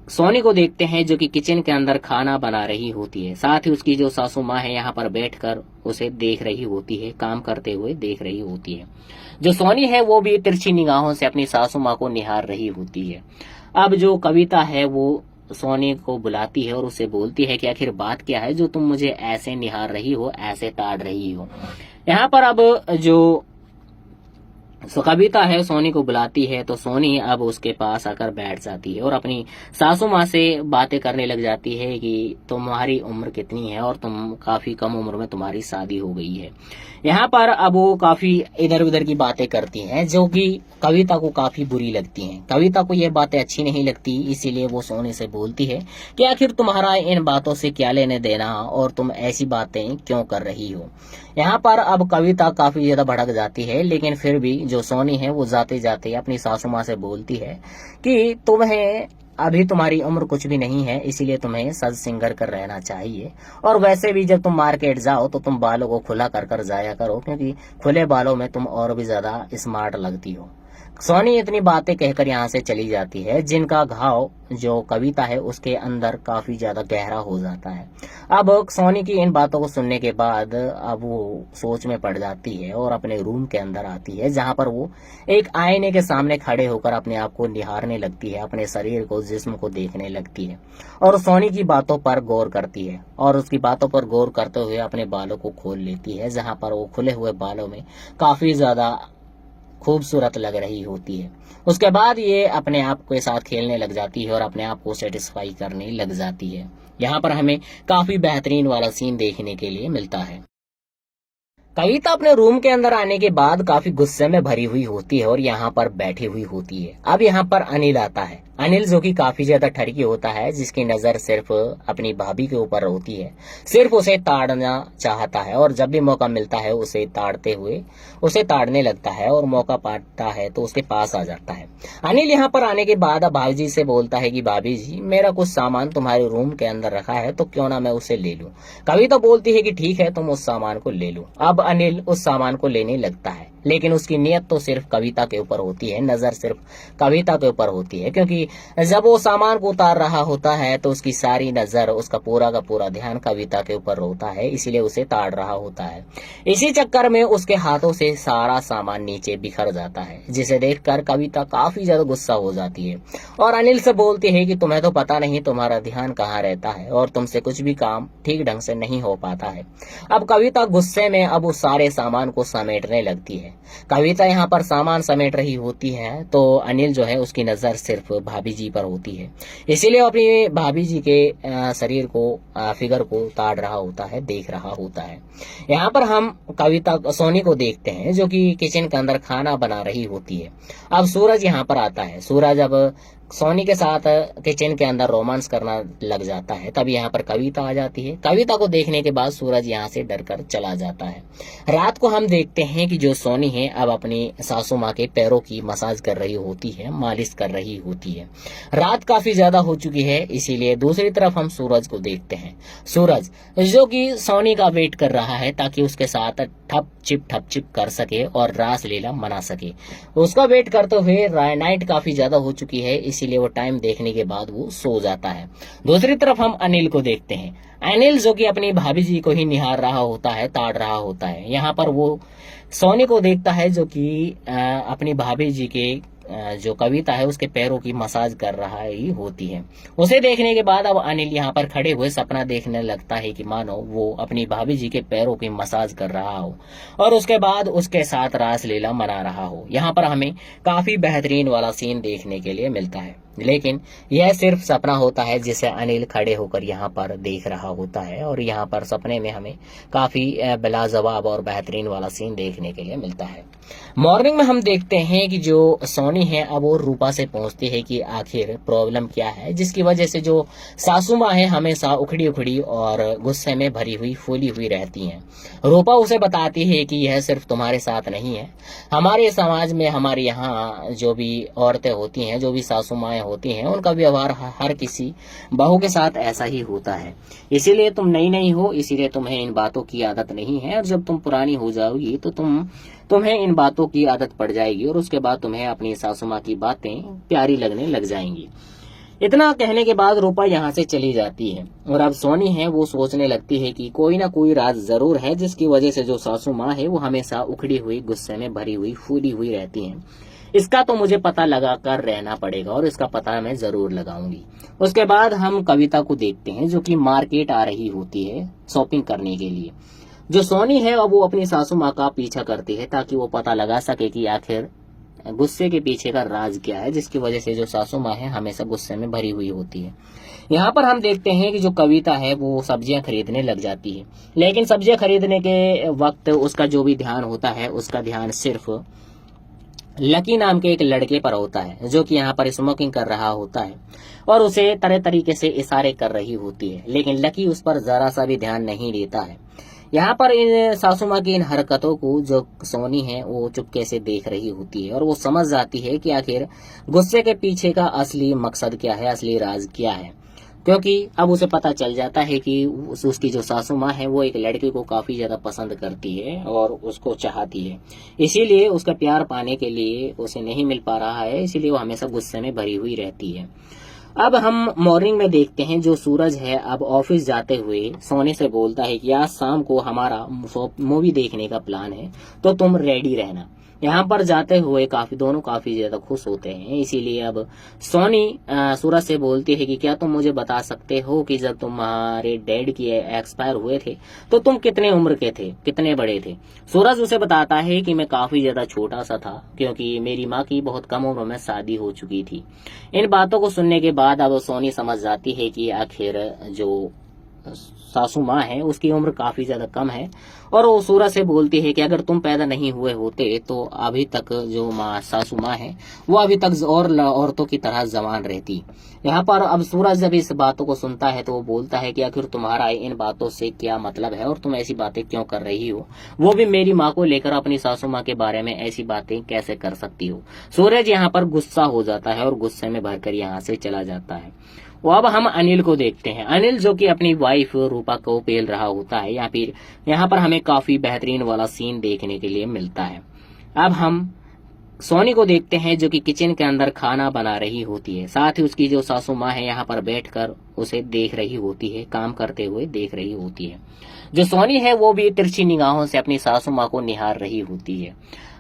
सोनी को देखते हैं जो कि किचन के अंदर खाना बना रही होती है, साथ ही उसकी जो सासू माँ है यहाँ पर बैठकर उसे देख रही होती है, काम करते हुए देख रही होती है। जो सोनी है वो भी तिरछी निगाहों से अपनी सासू माँ को निहार रही होती है। अब जो कविता है वो सोनी को बुलाती है और उसे बोलती है कि आखिर बात क्या है जो तुम मुझे ऐसे निहार रही हो, ऐसे ताड़ रही हो। यहाँ पर अब जो कविता है सोनी को बुलाती है तो सोनी अब उसके पास आकर बैठ जाती है और अपनी सासू माँ से बातें करने लग जाती है कि तुम्हारी उम्र कितनी है और तुम काफी कम उम्र में तुम्हारी शादी हो गई है। यहाँ पर अब वो काफी इधर उधर की बातें करती हैं जो कि कविता को काफी बुरी लगती हैं। कविता को ये बातें अच्छी नहीं लगती, इसीलिए वो सोनी से बोलती है कि आखिर तुम्हारा इन बातों से क्या लेने देना और तुम ऐसी बातें क्यों कर रही हो। यहाँ पर अब कविता काफी ज्यादा भड़क जाती है, लेकिन फिर भी जो सोनी है वो जाते जाते अपनी सासू माँ से बोलती है कि तुम्हें अभी तुम्हारी उम्र कुछ भी नहीं है, इसीलिए तुम्हें सज सिंगर कर रहना चाहिए। और वैसे भी जब तुम मार्केट जाओ तो तुम बालों को खुला कर कर जाया करो, क्योंकि खुले बालों में तुम और भी ज्यादा स्मार्ट लगती हो। सोनी इतनी बातें कहकर यहाँ से चली जाती है, जिनका घाव जो कविता है उसके अंदर काफी ज्यादा गहरा हो जाता है। अब सोनी की इन बातों को सुनने के बाद अब वो सोच में पड़ जाती है और अपने रूम के अंदर आती है, जहाँ पर वो एक आईने के सामने खड़े होकर अपने आप को निहारने लगती है, अपने शरीर को, जिस्म को देखने लगती है और सोनी की बातों पर गौर करती है। और उसकी बातों पर गौर करते हुए अपने बालों को खोल लेती है, जहाँ पर वो खुले हुए बालों में काफी ज्यादा खूबसूरत लग रही होती है। उसके बाद ये अपने आप के साथ खेलने लग जाती है और अपने आप को सेटिस्फाई करने लग जाती है। यहाँ पर हमें काफी बेहतरीन वाला सीन देखने के लिए मिलता है। कविता अपने रूम के अंदर आने के बाद काफी गुस्से में भरी हुई होती है और यहाँ पर बैठी हुई होती है। अब यहाँ पर अनिल आता है। अनिल जो कि काफी ज्यादा ठरकी होता है, जिसकी नजर सिर्फ अपनी भाभी के ऊपर होती है, सिर्फ उसे ताड़ना चाहता है और जब भी मौका मिलता है उसे ताड़ने लगता है और मौका पाता है तो उसके पास आ जाता है। अनिल यहाँ पर आने के बाद अब भाभी जी से बोलता है कि भाभी जी, मेरा कुछ सामान तुम्हारे रूम के अंदर रखा है तो क्यों ना मैं उसे ले लूं। कविता बोलती है कि ठीक है, तुम उस सामान को ले लो। अब अनिल उस सामान को लेने लगता है, लेकिन उसकी नियत तो सिर्फ कविता के ऊपर होती है, नजर सिर्फ कविता के ऊपर होती है, क्योंकि जब वो सामान को उतार रहा होता है तो उसकी सारी नजर, उसका पूरा का पूरा ध्यान कविता के ऊपर होता है, इसीलिए उसे ताड़ रहा होता है। इसी चक्कर में उसके हाथों से सारा सामान नीचे बिखर जाता है, जिसे देखकर कविता काफी ज्यादा गुस्सा हो जाती है और अनिल से बोलती है कि तुम्हें तो पता नहीं तुम्हारा ध्यान कहाँ रहता है और तुमसे कुछ भी काम ठीक ढंग से नहीं हो पाता है। अब कविता गुस्से में अब उस सारे सामान को समेटने लगती है। कविता यहाँ पर सामान समेट रही होती है तो अनिल जो है उसकी नजर सिर्फ भाभी जी पर होती है, इसीलिए अपनी भाभी जी के शरीर को, फिगर को ताड़ रहा होता है, देख रहा होता है। यहाँ पर हम कविता सोनी को देखते हैं जो कि किचन के अंदर खाना बना रही होती है। अब सूरज यहाँ पर आता है। सूरज अब सोनी के साथ किचन के अंदर रोमांस करना लग जाता है। तब यहाँ पर कविता आ जाती है। कविता को देखने के बाद सूरज यहाँ से डरकर चला जाता है। रात को हम देखते हैं कि जो सोनी है अब अपनी सासू माँ के पैरों की मसाज कर रही होती है, मालिश कर रही होती है। रात काफी ज्यादा हो चुकी है, इसीलिए दूसरी तरफ हम सूरज को देखते हैं। सूरज जो कि सोनी का वेट कर रहा है ताकि उसके साथ ठप चिप कर सके और रास लीला मना सके। उसका वेट करते हुए नाइट काफी ज्यादा हो चुकी है, इसीलिए वो टाइम देखने के बाद वो सो जाता है। दूसरी तरफ हम अनिल को देखते हैं। अनिल जो कि अपनी भाभी जी को ही निहार रहा होता है, ताड़ रहा होता है। यहाँ पर वो सोनी को देखता है जो कि अपनी भाभी जी के जो कविता है उसके पैरों की मसाज कर रहा ही होती है। उसे देखने के बाद अब अनिल यहाँ पर खड़े हुए सपना देखने लगता है कि मानो वो अपनी भाभी जी के पैरों की मसाज कर रहा हो और उसके बाद उसके साथ रास लीला मना रहा हो। यहाँ पर हमें काफी बेहतरीन वाला सीन देखने के लिए मिलता है, लेकिन यह सिर्फ सपना होता है जिसे अनिल खड़े होकर यहाँ पर देख रहा होता है और यहाँ पर सपने में हमें काफी लाजवाब और बेहतरीन वाला सीन देखने के लिए मिलता है। मॉर्निंग में हम देखते हैं कि जो सोनी है अब वो रूपा से पूछती है कि आखिर प्रॉब्लम क्या है, जिसकी वजह से जो सासू माँ है हमेशा उखड़ी उखड़ी और गुस्से में भरी हुई, फूली हुई रहती हैं। रूपा उसे बताती है कि यह सिर्फ तुम्हारे साथ नहीं है, हमारे समाज में, हमारे यहाँ जो भी औरतें होती हैं, जो भी सासू माएँ होती हैं, उनका व्यवहार हर किसी बहू के साथ ऐसा ही होता है। इसीलिए तुम नई नई हो, इसीलिए तुम्हें इन बातों की आदत नहीं है और जब तुम पुरानी हो जाओगी तो तुम्हें इन बातों की आदत पड़ जाएगी और उसके बाद तुम्हें अपनी सासू माँ की बातें प्यारी लगने लग जाएंगी। इतना कहने के बाद रूपा यहाँ से चली जाती है और अब सोनी है वो सोचने लगती है कि कोई ना कोई राज जरूर है जिसकी वजह से जो सासू माँ है वो हमेशा उखड़ी हुई, गुस्से में भरी हुई, फूली हुई रहती हैं। इसका तो मुझे पता लगा कर रहना पड़ेगा और इसका पता मैं जरूर लगाऊंगी। उसके बाद हम कविता को देखते हैं जो कि मार्केट आ रही होती है शॉपिंग करने के लिए। जो सोनी है अब वो अपनी सासू माँ का पीछा करती है ताकि वो पता लगा सके कि आखिर गुस्से के पीछे का राज क्या है, जिसकी वजह से जो सासू माँ है हमेशा गुस्से में भरी हुई होती है। यहाँ पर हम देखते हैं कि जो कविता है वो सब्जियां खरीदने लग जाती है, लेकिन सब्जियां खरीदने के वक्त उसका जो भी ध्यान होता है उसका ध्यान सिर्फ लकी नाम के एक लड़के पर होता है, जो कि यहाँ पर स्मोकिंग कर रहा होता है और उसे तरह तरीके से इशारे कर रही होती है, लेकिन लकी उस पर जरा सा भी ध्यान नहीं देता है। यहाँ पर इन सासू माँ की इन हरकतों को जो सोनी है वो चुपके से देख रही होती है और वो समझ जाती है कि आखिर गुस्से के पीछे का असली मकसद क्या है, असली राज क्या है, क्योंकि अब उसे पता चल जाता है कि उसकी जो सासू माँ है वो एक लड़के को काफी ज्यादा पसंद करती है और उसको चाहती है, इसीलिए उसका प्यार पाने के लिए उसे नहीं मिल पा रहा है, इसीलिए वो हमेशा गुस्से में भरी हुई रहती है। अब हम मॉर्निंग में देखते हैं जो सूरज है अब ऑफिस जाते हुए सोनी से बोलता है कि आज शाम को हमारा मूवी देखने का प्लान है, तो तुम रेडी रहना। यहाँ पर जाते हुए दोनों काफी ज्यादा खुश होते हैं, इसीलिए अब सोनी सूरज से बोलती है कि क्या तुम मुझे बता सकते हो कि जब तुम्हारे डैड की एक्सपायर हुए थे तो तुम कितने उम्र के थे, कितने बड़े थे। सूरज उसे बताता है कि मैं काफी ज्यादा छोटा सा था, क्योंकि मेरी माँ की बहुत कम उम्र में शादी हो चुकी थी। इन बातों को सुनने के बाद अब सोनी समझ जाती है कि आखिर जो सासू माँ है उसकी उम्र काफी ज्यादा कम है और वो सूरज से बोलती है कि अगर तुम पैदा नहीं हुए होते तो अभी तक जो सासू माँ है वो अभी तक और औरतों की तरह जवान रहती। यहाँ पर अब सूरज जब इस बातों को सुनता है तो वो बोलता है कि आखिर तुम्हारा इन बातों से क्या मतलब है और तुम ऐसी बातें क्यों कर रही हो, वो भी मेरी माँ को लेकर अपनी सासू माँ के बारे में ऐसी बातें कैसे कर सकती हो। सूरज यहाँ पर गुस्सा हो जाता है और गुस्से में भरकर यहाँ से चला जाता है। वो अब हम अनिल को देखते हैं, अनिल जो कि अपनी वाइफ रूपा को पेल रहा होता है, या फिर यहाँ पर हमें काफी बेहतरीन वाला सीन देखने के लिए मिलता है। अब हम सोनी को देखते हैं जो कि किचन के अंदर खाना बना रही होती है, साथ ही उसकी जो सासू माँ है यहाँ पर बैठकर उसे देख रही होती है, काम करते हुए देख रही होती है। जो सोनी है वो भी तिरछी निगाहों से अपनी सासू माँ को निहार रही होती है।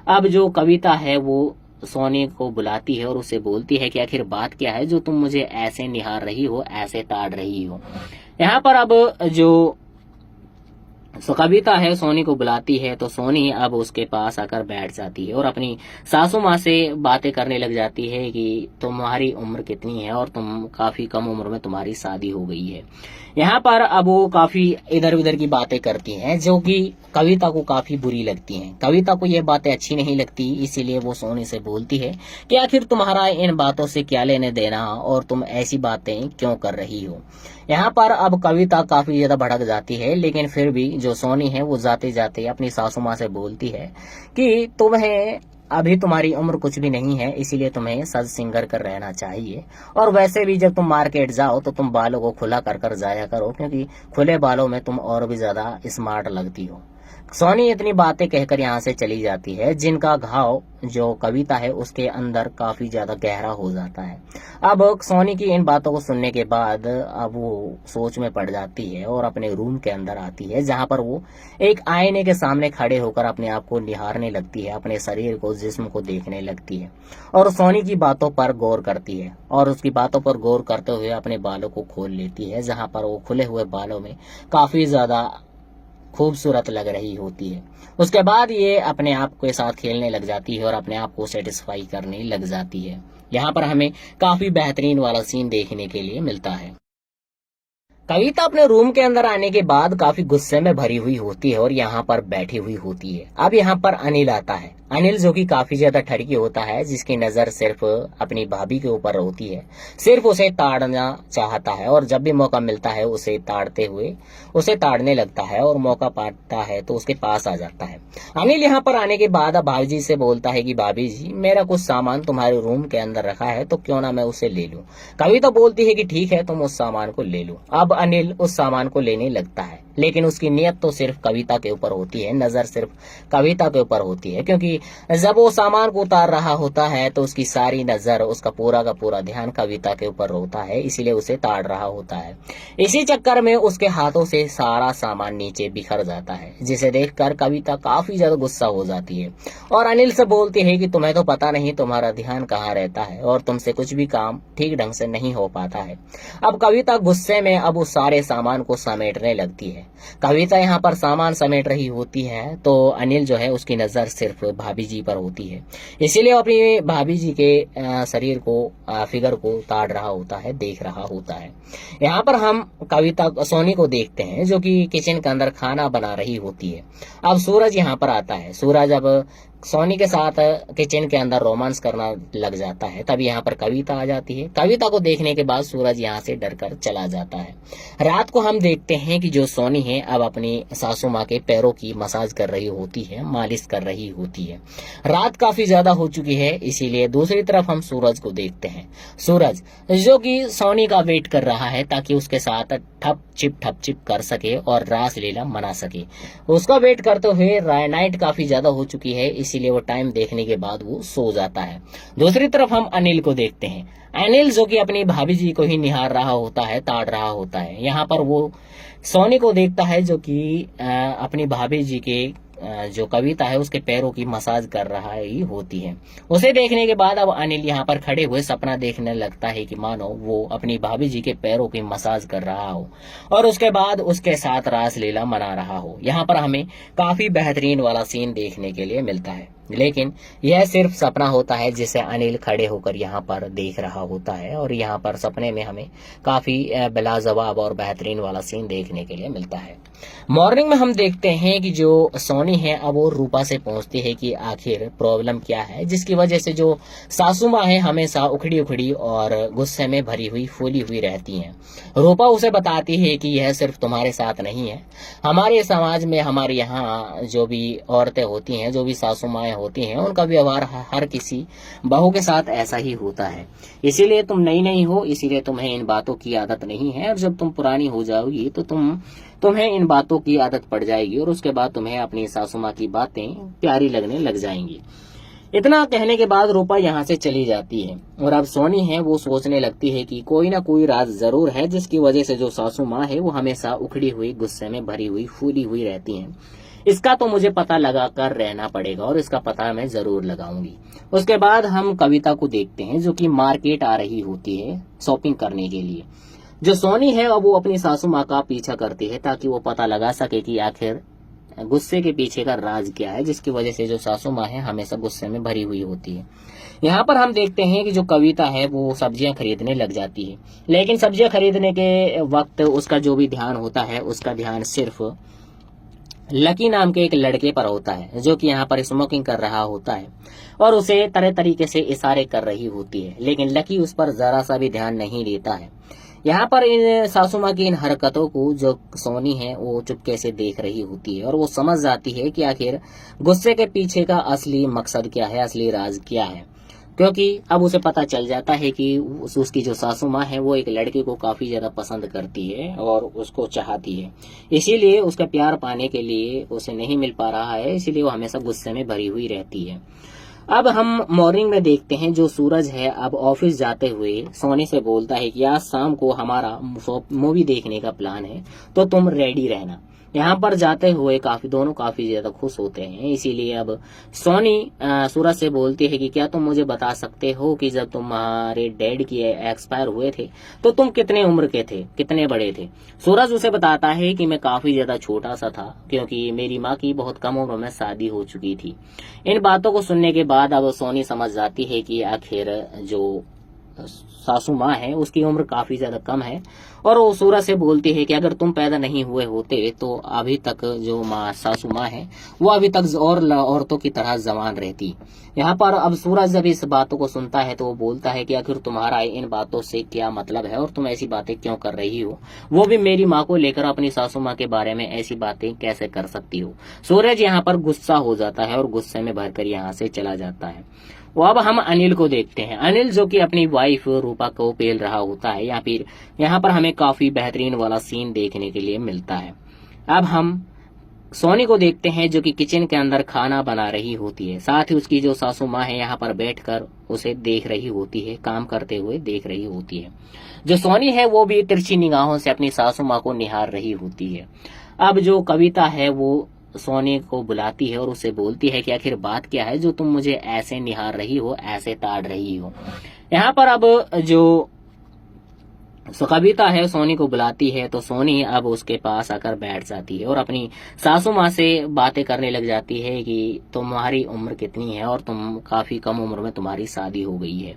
अब जो कविता है वो सोनी को बुलाती है और उसे बोलती है कि आखिर बात क्या है जो तुम मुझे ऐसे निहार रही हो, ऐसे ताड़ रही हो। यहाँ पर अब जो कविता है सोनी को बुलाती है तो सोनी अब उसके पास आकर बैठ जाती है और अपनी सासू माँ से बातें करने लग जाती है कि तुम्हारी उम्र कितनी है और तुम काफी कम उम्र में तुम्हारी शादी हो गई है। यहाँ पर अब वो काफी इधर उधर की बातें करती हैं जो कि कविता को काफी बुरी लगती हैं। कविता को ये बातें अच्छी नहीं लगती, इसीलिए वो सोनी से बोलती है कि आखिर तुम्हारा इन बातों से क्या लेने देना और तुम ऐसी बातें क्यों कर रही हो। यहाँ पर अब कविता काफी ज्यादा भड़क जाती है, लेकिन फिर भी जो सोनी है वो जाते जाते अपनी सासू माँ से बोलती है कि तुम्हें अभी तुम्हारी उम्र कुछ भी नहीं है, इसीलिए तुम्हें सज सिंगर कर रहना चाहिए, और वैसे भी जब तुम मार्केट जाओ तो तुम बालों को खुला कर कर जाया करो, क्योंकि खुले बालों में तुम और भी ज्यादा स्मार्ट लगती हो। सोनी इतनी बातें कहकर यहाँ से चली जाती है, जिनका घाव जो कविता है उसके अंदर काफी ज्यादा गहरा हो जाता है। अब सोनी की इन बातों को सुनने के बाद अब वो सोच में पड़ जाती है और अपने रूम के अंदर आती है, जहाँ पर वो एक आईने के सामने खड़े होकर अपने आप को निहारने लगती है, अपने शरीर को, जिस्म को देखने लगती है और सोनी की बातों पर गौर करती है और उसकी बातों पर गौर करते हुए अपने बालों को खोल लेती है, जहाँ पर वो खुले हुए बालों में काफी ज्यादा खूबसूरत लग रही होती है। उसके बाद ये अपने आप के साथ खेलने लग जाती है और अपने आप को सेटिस्फाई करने लग जाती है। यहाँ पर हमें काफी बेहतरीन वाला सीन देखने के लिए मिलता है। कविता अपने रूम के अंदर आने के बाद काफी गुस्से में भरी हुई होती है और यहाँ पर बैठी हुई होती है। अब यहाँ पर अनिल आता है, अनिल जो कि काफी ज्यादा ठरकी होता है, जिसकी नजर सिर्फ अपनी भाभी के ऊपर होती है, सिर्फ उसे ताड़ना चाहता है और जब भी मौका मिलता है उसे ताड़ने लगता है और मौका पाता है तो उसके पास आ जाता है। अनिल यहाँ पर आने के बाद अब भाभी जी से बोलता है कि भाभी जी, मेरा कुछ सामान तुम्हारे रूम के अंदर रखा है तो क्यों ना मैं उसे ले लूं। कविता बोलती है कि ठीक है, तुम उस सामान को ले लो। अब अनिल उस सामान को लेने लगता है, लेकिन उसकी नियत तो सिर्फ कविता के ऊपर होती है, नजर सिर्फ कविता के ऊपर होती है, क्योंकि जब वो सामान को उतार रहा होता है तो उसकी सारी नजर, उसका पूरा का पूरा ध्यान कविता के ऊपर होता है, इसीलिए उसे ताड़ रहा होता है। इसी चक्कर में उसके हाथों से सारा सामान नीचे बिखर जाता है, जिसे देखकर कविता काफी ज्यादा गुस्सा हो जाती है और अनिल से बोलती है कि तुम्हें तो पता नहीं तुम्हारा ध्यान कहाँ रहता है और तुमसे कुछ भी काम ठीक ढंग से नहीं हो पाता है। अब कविता गुस्से में अब उस सारे सामान को समेटने लगती है है। कविता यहाँ पर सामान समेट रही होती है तो अनिल जो है उसकी नजर सिर्फ भाभी जी पर होती है, इसीलिए वो अपनी भाभी जी के शरीर को फिगर को ताड़ रहा होता है, देख रहा होता है। यहाँ पर हम कविता सोनी को देखते हैं जो कि किचन के अंदर खाना बना रही होती है। अब सूरज यहाँ पर आता है। सूरज अब सोनी के साथ किचन के अंदर रोमांस करना लग जाता है। तब यहाँ पर कविता आ जाती है। कविता को देखने के बाद सूरज यहाँ से डरकर चला जाता है। रात को हम देखते हैं कि जो सोनी है अब अपनी सासू माँ के पैरों की मसाज कर रही होती है, मालिश कर रही होती है। रात काफी ज्यादा हो चुकी है, इसीलिए दूसरी तरफ हम सूरज को देखते हैं। सूरज जो कि सोनी का वेट कर रहा है ताकि उसके साथ ठप चिप कर सके और रास लीला मना सके। उसका वेट करते हुए नाइट काफी ज्यादा हो चुकी है, इसीलिए वो टाइम देखने के बाद वो सो जाता है। दूसरी तरफ हम अनिल को देखते हैं। अनिल जो कि अपनी भाभी जी को ही निहार रहा होता है, ताड़ रहा होता है। यहाँ पर वो सोनी को देखता है जो कि अपनी भाभी जी के जो कविता है उसके पैरों की मसाज कर रहा ही होती है। उसे देखने के बाद अब अनिल यहाँ पर खड़े हुए सपना देखने लगता है कि मानो वो अपनी भाभी जी के पैरों की मसाज कर रहा हो और उसके बाद उसके साथ रास लीला मना रहा हो। यहाँ पर हमें काफी बेहतरीन वाला सीन देखने के लिए मिलता है, लेकिन यह सिर्फ सपना होता है जिसे अनिल खड़े होकर यहाँ पर देख रहा होता है और यहाँ पर सपने में हमें काफी बेलाजवाब और बेहतरीन वाला सीन देखने के लिए मिलता है। मॉर्निंग में हम देखते हैं कि जो सोनी है अब वो रूपा से पूछती है कि आखिर प्रॉब्लम क्या है, जिसकी वजह से जो सासू माँ है हमेशा उखड़ी उखड़ी और गुस्से में भरी हुई फूली हुई रहती हैं। रूपा उसे बताती है कि यह सिर्फ तुम्हारे साथ नहीं है, हमारे समाज में हमारे यहाँ जो भी औरतें होती हैं, जो भी सासू माएँ होती हैं, उनका व्यवहार हर किसी बहू के साथ ऐसा ही होता है। इसीलिए तुम नई नहीं हो, इसीलिए तुम्हें इन बातों की आदत नहीं है और जब तुम पुरानी हो जाओगी तो तुम्हें इन बातों की आदत पड़ जाएगी और उसके बाद तुम्हें अपनी सासू माँ की बातें प्यारी लगने लग जाएंगी। इतना कहने के बाद रूपा यहाँ से चली जाती है और अब सोनी है वो सोचने लगती है कि कोई ना कोई राज जरूर है जिसकी वजह से जो सासू माँ है वो हमेशा उखड़ी हुई, गुस्से में भरी हुई, फूली हुई रहती हैं। इसका तो मुझे पता लगा कर रहना पड़ेगा और इसका पता मैं जरूर लगाऊंगी। उसके बाद हम कविता को देखते हैं जो कि मार्केट आ रही होती है शॉपिंग करने के लिए। जो सोनी है अब वो अपनी सासू माँ का पीछा करती है ताकि वो पता लगा सके कि आखिर गुस्से के पीछे का राज क्या है, जिसकी वजह से जो सासू माँ है हमेशा गुस्से में भरी हुई होती है। यहाँ पर हम देखते हैं कि जो कविता है वो सब्जियां खरीदने लग जाती है, लेकिन सब्जियां खरीदने के वक्त उसका जो भी ध्यान होता है उसका ध्यान सिर्फ लकी नाम के एक लड़के पर होता है जो कि यहाँ पर स्मोकिंग कर रहा होता है और उसे तरह तरीके से इशारे कर रही होती है, लेकिन लकी उस पर जरा सा भी ध्यान नहीं देता है। यहाँ पर इन सासू माँ की इन हरकतों को जो सोनी है वो चुपके से देख रही होती है और वो समझ जाती है कि आखिर गुस्से के पीछे का असली मकसद क्या है, असली राज क्या है, क्योंकि अब उसे पता चल जाता है कि उसकी जो सासू माँ है वो एक लड़के को काफी ज्यादा पसंद करती है और उसको चाहती है, इसीलिए उसका प्यार पाने के लिए उसे नहीं मिल पा रहा है, इसीलिए वो हमेशा गुस्से में भरी हुई रहती है। अब हम मॉर्निंग में देखते हैं जो सूरज है अब ऑफिस जाते हुए सोनी से बोलता है कि आज शाम को हमारा मूवी देखने का प्लान है तो तुम रेडी रहना। यहाँ पर जाते हुए दोनों काफी ज्यादा खुश होते हैं, इसीलिए अब सोनी सूरज से बोलती है कि क्या तुम मुझे बता सकते हो कि जब तुम्हारे डैड की एक्सपायर हुए थे तो तुम कितने उम्र के थे, कितने बड़े थे। सूरज उसे बताता है कि मैं काफी ज्यादा छोटा सा था क्योंकि मेरी माँ की बहुत कम उम्र में शादी हो चुकी थी। इन बातों को सुनने के बाद अब सोनी समझ जाती है कि आखिर जो सासू माँ है उसकी उम्र काफी ज्यादा कम है और वो सूरज से बोलती है कि अगर तुम पैदा नहीं हुए होते तो अभी तक जो सासू माँ है वो अभी तक और औरतों की तरह जवान रहती। यहाँ पर अब सूरज जब इस बातों को सुनता है तो वो बोलता है कि आखिर तुम्हारा इन बातों से क्या मतलब है और तुम ऐसी बातें क्यों कर रही हो, वो भी मेरी माँ को लेकर अपनी सासू माँ के बारे में ऐसी बातें कैसे कर सकती हो। सूरज यहाँ पर गुस्सा हो जाता है और गुस्से में भरकर यहाँ से चला जाता है। वो अब हम अनिल को देखते हैं। अनिल जो कि अपनी वाइफ रूपा को पेल रहा होता है, यहाँ पर हमें काफी बेहतरीन वाला सीन देखने के लिए मिलता है। अब हम सोनी को देखते हैं जो कि किचन के अंदर खाना बना रही होती है, साथ ही उसकी जो सासू माँ है यहाँ पर बैठकर उसे देख रही होती है, काम करते हुए देख रही होती है। जो सोनी है वो भी तिरछी निगाहों से अपनी सासू माँ को निहार रही होती है। अब जो कविता है वो सोनी को बुलाती है और उसे बोलती है कि आखिर बात क्या है जो तुम मुझे ऐसे निहार रही हो, ऐसे ताड़ रही हो। यहाँ पर अब जो सो कविता है सोनी को बुलाती है तो सोनी अब उसके पास आकर बैठ जाती है और अपनी सासू माँ से बातें करने लग जाती है कि तुम्हारी उम्र कितनी है और तुम काफी कम उम्र में तुम्हारी शादी हो गई है।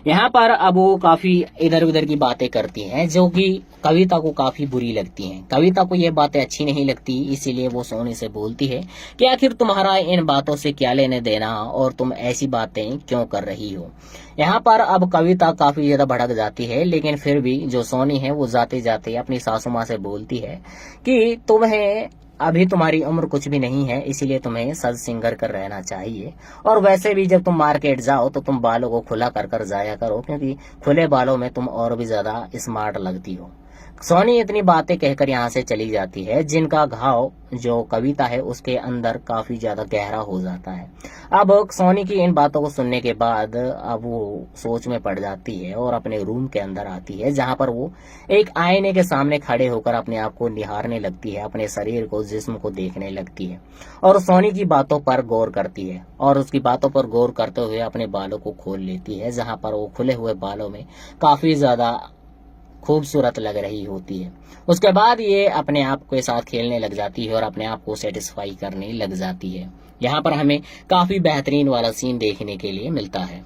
यहाँ पर अब वो काफी इधर उधर की बातें करती हैं जो कि कविता को काफी बुरी लगती हैं। कविता को ये बातें अच्छी नहीं लगती, इसीलिए वो सोनी से बोलती है कि आखिर तुम्हारा इन बातों से क्या लेने देना और तुम ऐसी बातें क्यों कर रही हो। यहाँ पर अब कविता काफी ज्यादा भड़क जाती है, लेकिन फिर भी जो सोनी है वो जाते जाते अपनी सासू माँ से बोलती है कि तुम्हें अभी तुम्हारी उम्र कुछ भी नहीं है, इसीलिए तुम्हें सज सिंगर कर रहना चाहिए। और वैसे भी जब तुम मार्केट जाओ तो तुम बालों को खुला कर कर जाया करो, क्योंकि खुले बालों में तुम और भी ज्यादा स्मार्ट लगती हो। सोनी इतनी बातें कहकर यहाँ से चली जाती है, जिनका घाव जो कविता है उसके अंदर काफी ज्यादा गहरा हो जाता है। अब सोनी की इन बातों को सुनने के बाद अब वो सोच में पड़ जाती है और अपने रूम के अंदर आती है, जहाँ पर वो एक आईने के सामने खड़े होकर अपने आप को निहारने लगती है, अपने शरीर को, जिस्म को देखने लगती है और सोनी की बातों पर गौर करती है। और उसकी बातों पर गौर करते हुए अपने बालों को खोल लेती है, जहाँ पर वो खुले हुए बालों में काफी ज्यादा खूबसूरत लग रही होती है। उसके बाद ये अपने आप के साथ खेलने लग जाती है और अपने आप को सेटिस्फाई करने लग जाती है। यहाँ पर हमें काफी बेहतरीन वाला सीन देखने के लिए मिलता है।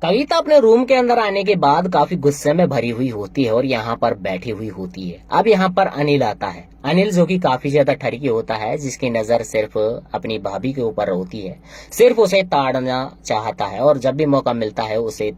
कविता अपने रूम के अंदर आने के बाद काफी गुस्से में भरी हुई होती है और यहाँ पर बैठी हुई होती है। अब यहाँ पर अनिल आता है। अनिल जो कि काफी ज्यादा ठरकी होता है, जिसकी नजर सिर्फ अपनी भाभी के ऊपर होती है, सिर्फ उसे ताड़ना चाहता है और जब भी मौका मिलता है उसे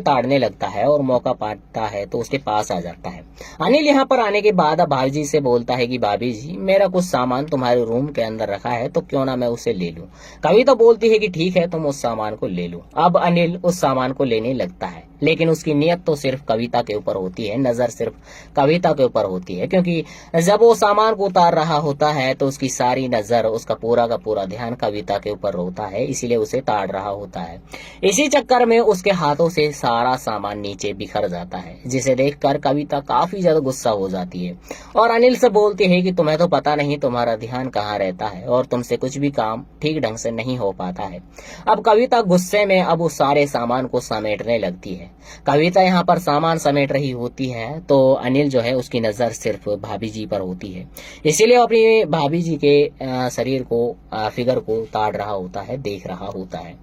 ताड़ने लगता है और मौका पाता है तो उसके पास आ जाता है। अनिल यहाँ पर आने के बाद अब भाभी जी से बोलता है कि भाभी जी, मेरा कुछ सामान तुम्हारे रूम के अंदर रखा है तो क्यों ना मैं उसे ले लूं। कविता बोलती है कि ठीक है, तुम उस सामान को ले लो। अब अनिल उस सामान को लेने लगता है, लेकिन उसकी नियत तो सिर्फ कविता के ऊपर होती है, नजर सिर्फ कविता के ऊपर होती है, क्योंकि जब वो सामान को उतार रहा होता है तो उसकी सारी नजर, उसका पूरा का पूरा ध्यान कविता के ऊपर होता है, इसीलिए उसे ताड़ रहा होता है। इसी चक्कर में उसके हाथों से सारा सामान नीचे बिखर जाता है, जिसे देखकर कविता काफी ज्यादा गुस्सा हो जाती है और अनिल से बोलती है कि तुम्हें तो पता नहीं तुम्हारा ध्यान कहाँ रहता है और तुमसे कुछ भी काम ठीक ढंग से नहीं हो पाता है। अब कविता गुस्से में अब उस सारे सामान को समेटने लगती है। कविता यहाँ पर सामान समेट रही होती है तो अनिल जो है उसकी नजर सिर्फ भाभी जी पर होती है, इसीलिए अपनी भाभी जी के शरीर को, फिगर को ताड़ रहा होता है, देख रहा होता है।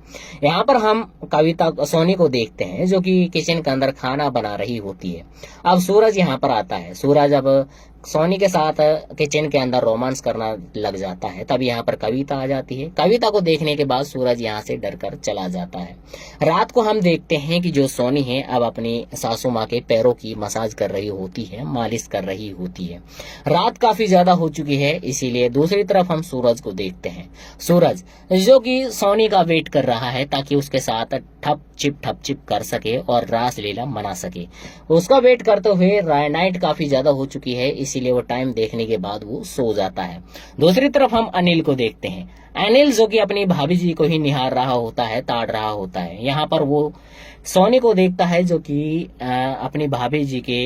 यहाँ पर हम कविता सोनी को देखते हैं जो कि किचन के अंदर खाना बना रही होती है। अब सूरज यहाँ पर आता है। सूरज अब सोनी के साथ किचन के अंदर रोमांस करना लग जाता है। तब यहाँ पर कविता आ जाती है। कविता को देखने के बाद सूरज यहाँ से डरकर चला जाता है। रात को हम देखते हैं कि जो सोनी है अब अपनी सासू माँ के पैरों की मसाज कर रही होती है, मालिश कर रही होती है। रात काफी ज्यादा हो चुकी है, इसीलिए दूसरी तरफ हम सूरज को देखते हैं। सूरज जो कि सोनी का वेट कर रहा है ताकि उसके साथ ठप चिप कर सके और रास लीला मना सके। उसका वेट करते हुए नाइट काफी ज्यादा हो चुकी है, इसीलिए वो टाइम देखने के बाद वो सो जाता है। दूसरी तरफ हम अनिल को देखते हैं। अनिल जो कि अपनी भाभी जी को ही निहार रहा होता है, ताड़ रहा होता है। यहाँ पर वो सोनी को देखता है जो कि अपनी भाभी जी के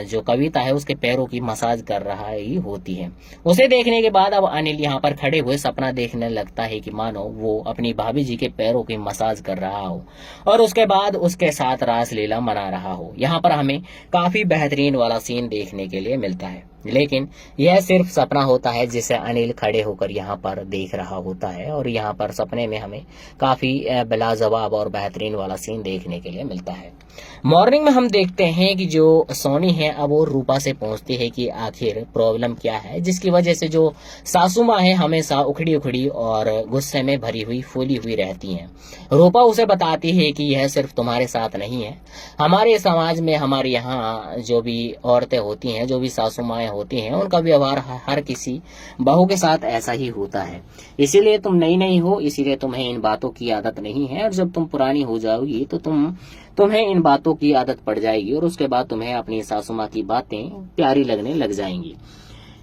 जो कविता है उसके पैरों की मसाज कर रहा ही होती है। उसे देखने के बाद अब अनिल यहाँ पर खड़े हुए सपना देखने लगता है कि मानो वो अपनी भाभी जी के पैरों की मसाज कर रहा हो और उसके बाद उसके साथ रास लीला मना रहा हो। यहाँ पर हमें काफी बेहतरीन वाला सीन देखने के लिए मिलता है, लेकिन यह सिर्फ सपना होता है जिसे अनिल खड़े होकर यहाँ पर देख रहा होता है और यहाँ पर सपने में हमें काफी लाजवाब और बेहतरीन वाला सीन देखने के लिए मिलता है। मॉर्निंग में हम देखते हैं कि जो सोनी है अब वो रूपा से पूछती है कि आखिर प्रॉब्लम क्या है, जिसकी वजह से जो सासू माँ है हमेशा उखड़ी उखड़ी और गुस्से में भरी हुई, फूली हुई रहती हैं। रूपा उसे बताती है कि यह सिर्फ तुम्हारे साथ नहीं है, हमारे समाज में, हमारे यहाँ जो भी औरतें होती हैं, जो भी सासू माएँ होती हैं, उनका व्यवहार हर किसी बहू के साथ ऐसा ही होता है। इसीलिए तुम नई नहीं हो, इसीलिए तुम्हें इन बातों की आदत नहीं है और जब तुम पुरानी हो जाओगी तो तुम्हें इन बातों की आदत पड़ जाएगी और उसके बाद तुम्हें अपनी सासू माँ की बातें प्यारी लगने लग जाएंगी।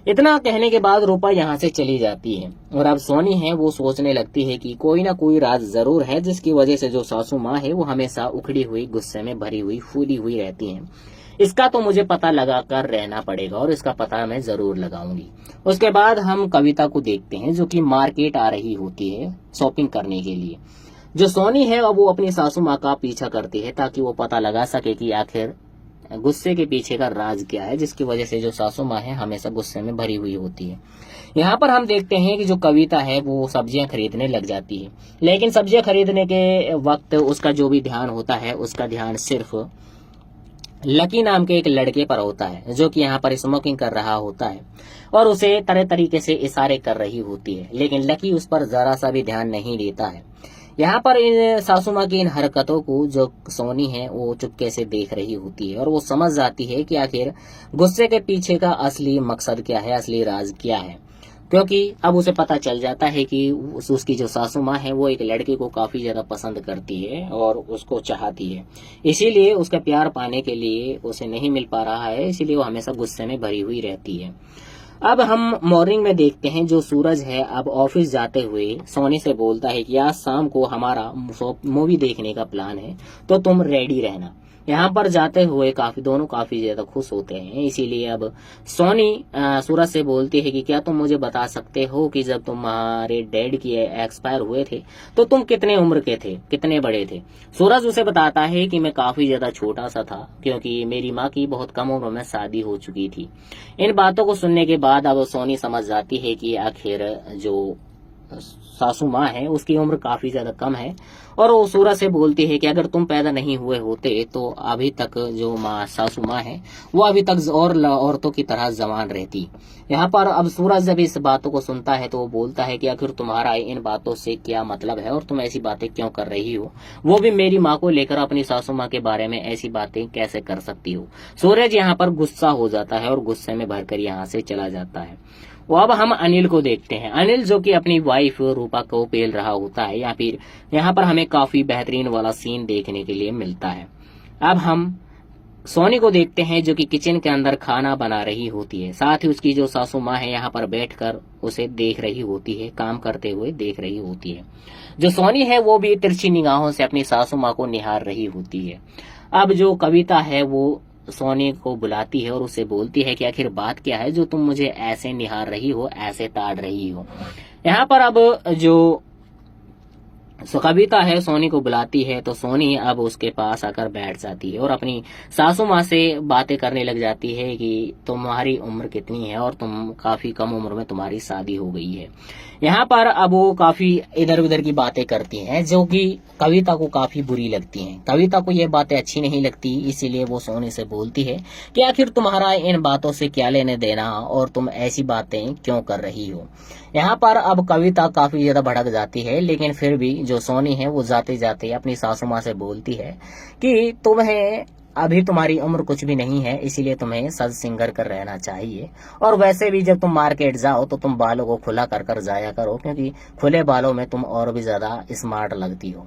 इतना कहने के बाद रूपा यहाँ से चली जाती है और अब सोनी है वो सोचने लगती है कि कोई ना कोई राज जरूर है जिसकी वजह से जो सासू माँ है वो हमेशा उखड़ी हुई, गुस्से में भरी हुई, फूली हुई रहती हैं। इसका तो मुझे पता लगा कर रहना पड़ेगा और इसका पता मैं जरूर लगाऊंगी। उसके बाद हम कविता को देखते हैं जो कि मार्केट आ रही होती है शॉपिंग करने के लिए। जो सोनी है अब वो अपनी सासू माँ का पीछा करती है ताकि वो पता लगा सके कि आखिर गुस्से के पीछे का राज क्या है, जिसकी वजह से जो सासू माँ है हमेशा गुस्से में भरी हुई होती है। यहाँ पर हम देखते हैं कि जो कविता है वो सब्जियां खरीदने लग जाती है, लेकिन सब्जियां खरीदने के वक्त उसका जो भी ध्यान होता है उसका ध्यान सिर्फ लकी नाम के एक लड़के पर होता है, जो कि यहाँ पर स्मोकिंग कर रहा होता है और उसे तरह तरीके से इशारे कर रही होती है, लेकिन लकी उस पर जरा सा भी ध्यान नहीं देता है। यहाँ पर इन सासू माँ की इन हरकतों को जो सोनी है वो चुपके से देख रही होती है और वो समझ जाती है कि आखिर गुस्से के पीछे का असली मकसद क्या है, असली राज क्या है। क्योंकि अब उसे पता चल जाता है कि उसकी जो सासू माँ है वो एक लड़के को काफी ज्यादा पसंद करती है और उसको चाहती है, इसीलिए उसका प्यार पाने के लिए उसे नहीं मिल पा रहा है, इसीलिए वो हमेशा गुस्से में भरी हुई रहती है। अब हम मॉर्निंग में देखते हैं जो सूरज है अब ऑफिस जाते हुए सोनी से बोलता है कि आज शाम को हमारा मूवी देखने का प्लान है, तो तुम रेडी रहना। यहाँ पर जाते हुए दोनों काफी ज्यादा खुश होते हैं, इसीलिए अब सोनी सूरज से बोलती है कि क्या तुम मुझे बता सकते हो कि जब तुम्हारे डैड की एक्सपायर हुए थे तो तुम कितने उम्र के थे, कितने बड़े थे। सूरज उसे बताता है कि मैं काफी ज्यादा छोटा सा था, क्योंकि मेरी माँ की बहुत कम उम्र में शादी हो चुकी थी। इन बातों को सुनने के बाद अब सोनी समझ जाती है कि आखिर जो सासू माँ है उसकी उम्र काफी ज्यादा कम है और वो सूरज से बोलती है कि अगर तुम पैदा नहीं हुए होते तो अभी तक जो सासू माँ है वो अभी तक और औरतों की तरह जवान रहती। यहाँ पर अब सूरज जब इस बातों को सुनता है तो वो बोलता है कि आखिर तुम्हारा इन बातों से क्या मतलब है और तुम ऐसी बातें क्यों कर रही हो, वो भी मेरी माँ को लेकर अपनी सासू माँ के बारे में ऐसी बातें कैसे कर सकती हो। सूरज यहाँ पर गुस्सा हो जाता है और गुस्से में भरकर यहाँ से चला जाता है। वो अब हम अनिल को देखते हैं। अनिल जो कि अपनी वाइफ रूपा को पेल रहा होता है, या फिर यहाँ पर हमें काफी बेहतरीन वाला सीन देखने के लिए मिलता है। अब हम सोनी को देखते हैं जो कि किचन के अंदर खाना बना रही होती है, साथ ही उसकी जो सासू माँ है यहाँ पर बैठकर उसे देख रही होती है, काम करते हुए देख रही होती है। जो सोनी है वो भी तिरछी निगाहों से अपनी सासू माँ को निहार रही होती है। अब जो कविता है वो सोनी को बुलाती है और उसे बोलती है कि आखिर बात क्या है जो तुम मुझे ऐसे निहार रही हो, ऐसे ताड़ रही हो। यहाँ पर अब जो कविता है सोनी को बुलाती है तो सोनी अब उसके पास आकर बैठ जाती है और अपनी सासू माँ से बातें करने लग जाती है कि तुम्हारी उम्र कितनी है और तुम काफी कम उम्र में तुम्हारी शादी हो गई है। यहाँ पर अब वो काफी इधर उधर की बातें करती हैं जो कि कविता को काफी बुरी लगती हैं। कविता को ये बातें अच्छी नहीं लगती, इसीलिए वो सोनी से बोलती है कि आखिर तुम्हारा इन बातों से क्या लेने देना और तुम ऐसी बातें क्यों कर रही हो। यहाँ पर अब कविता काफी ज्यादा भड़क जाती है, लेकिन फिर भी जो सोनी है वो जाते जाते अपनी सासू माँ से बोलती है कि तुम्हें अभी तुम्हारी उम्र कुछ भी नहीं है, इसीलिए तुम्हें सज सिंगर कर रहना चाहिए। और वैसे भी जब तुम मार्केट जाओ तो तुम बालों को खुला कर कर जाया करो, क्योंकि खुले बालों में तुम और भी ज्यादा स्मार्ट लगती हो।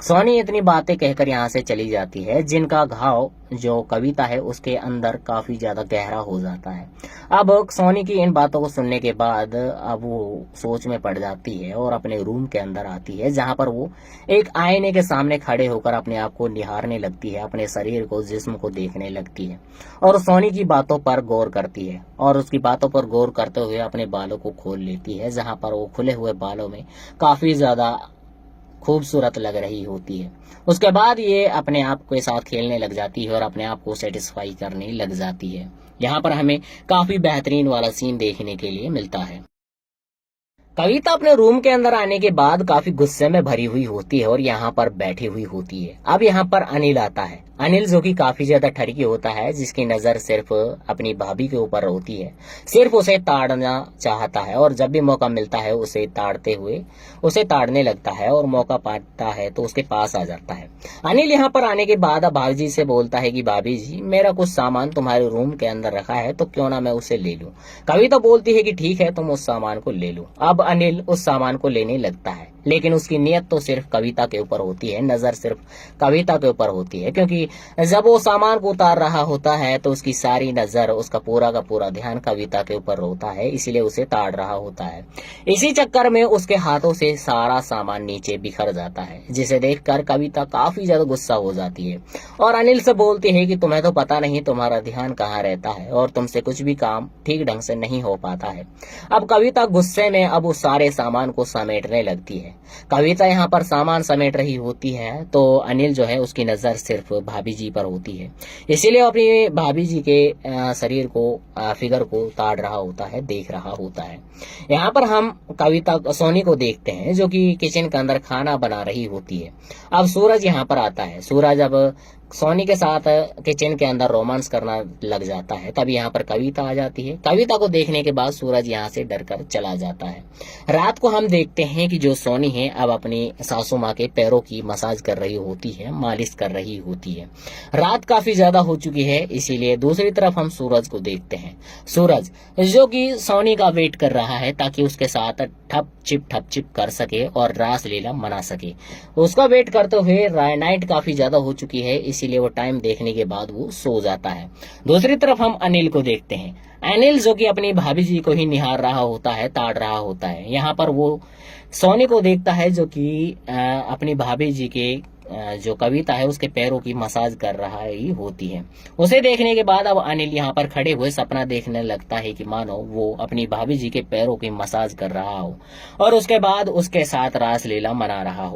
सोनी इतनी बातें कहकर यहाँ से चली जाती है, जिनका घाव जो कविता है उसके अंदर काफी ज्यादा गहरा हो जाता है। अब सोनी की इन बातों को सुनने के बाद अब वो सोच में पड़ जाती है और अपने रूम के अंदर आती है, जहाँ पर वो एक आईने के सामने खड़े होकर अपने आप को निहारने लगती है, अपने शरीर को, जिस्म को देखने लगती है और सोनी की बातों पर गौर करती है और उसकी बातों पर गौर करते हुए अपने बालों को खोल लेती है, जहाँ पर वो खुले हुए बालों में काफी ज्यादा खूबसूरत लग रही होती है। उसके बाद ये अपने आप के साथ खेलने लग जाती है और अपने आप को सेटिस्फाई करने लग जाती है। यहाँ पर हमें काफी बेहतरीन वाला सीन देखने के लिए मिलता है। कविता अपने रूम के अंदर आने के बाद काफी गुस्से में भरी हुई होती है और यहाँ पर बैठी हुई होती है। अब यहाँ पर अनिल आता है। अनिल जो कि काफी ज्यादा ठरकी होता है, जिसकी नजर सिर्फ अपनी भाभी के ऊपर होती है, सिर्फ उसे ताड़ना चाहता है और जब भी मौका मिलता है उसे ताड़ने लगता है और मौका पाता है तो उसके पास आ जाता है। अनिल यहाँ पर आने के बाद अब भाभी जी से बोलता है कि भाभी जी, मेरा कुछ सामान तुम्हारे रूम के अंदर रखा है, तो क्यों ना मैं उसे ले लूं। कविता बोलती है कि ठीक है, तुम उस सामान को ले लो। अब अनिल उस सामान को लेने लगता है, लेकिन उसकी नियत तो सिर्फ कविता के ऊपर होती है, नजर सिर्फ कविता के ऊपर होती है, क्योंकि जब वो सामान को उतार रहा होता है तो उसकी सारी नजर, उसका पूरा का पूरा ध्यान कविता के ऊपर होता है, इसीलिए उसे ताड़ रहा होता है। इसी चक्कर में उसके हाथों से सारा सामान नीचे बिखर जाता है, जिसे देखकर कविता काफी ज्यादा गुस्सा हो जाती है और अनिल से बोलती है कि तुम्हें तो पता नहीं तुम्हारा ध्यान कहाँ रहता है और तुमसे कुछ भी काम ठीक ढंग से नहीं हो पाता है। अब कविता गुस्से में अब उस सारे सामान को समेटने लगती है कविता यहाँ पर सामान समेट रही होती है तो अनिल जो है उसकी नजर सिर्फ भाभी जी पर होती है, इसीलिए वो अपनी भाभी जी के शरीर को फिगर को ताड़ रहा होता है, देख रहा होता है। यहाँ पर हम कविता सोनी को देखते हैं जो कि किचन के अंदर खाना बना रही होती है। अब सूरज यहाँ पर आता है। सूरज अब सोनी के साथ किचन के अंदर रोमांस करना लग जाता है। तब यहाँ पर कविता आ जाती है। कविता को देखने के बाद सूरज यहाँ से डरकर चला जाता है। रात को हम देखते हैं कि जो सोनी है अब अपनी सासू माँ के पैरों की मसाज कर रही होती है, मालिश कर रही होती है। रात काफी ज्यादा हो चुकी है, इसीलिए दूसरी तरफ हम सूरज को देखते हैं। सूरज जो कि सोनी का वेट कर रहा है ताकि उसके साथ ठप चिप कर सके और रास लीला मना सके। उसका वेट करते हुए नाइट काफी ज्यादा हो चुकी है, इसीलिए वो टाइम देखने के बाद वो सो जाता है। दूसरी तरफ हम अनिल को देखते हैं। अनिल जो कि अपनी भाभी जी को ही निहार रहा होता है, ताड़ रहा होता है। यहाँ पर वो सोनी को देखता है जो कि अपनी भाभी जी के जो कविता है उसके पैरों की मसाज कर रहा ही होती है। उसे देखने के बाद अब अनिल यहाँ पर खड़े हुए सपना देखने लगता है कि मानो वो अपनी भाभी जी के पैरों की मसाज कर रहा हो और उसके बाद उसके साथ रास लीला मना रहा हो।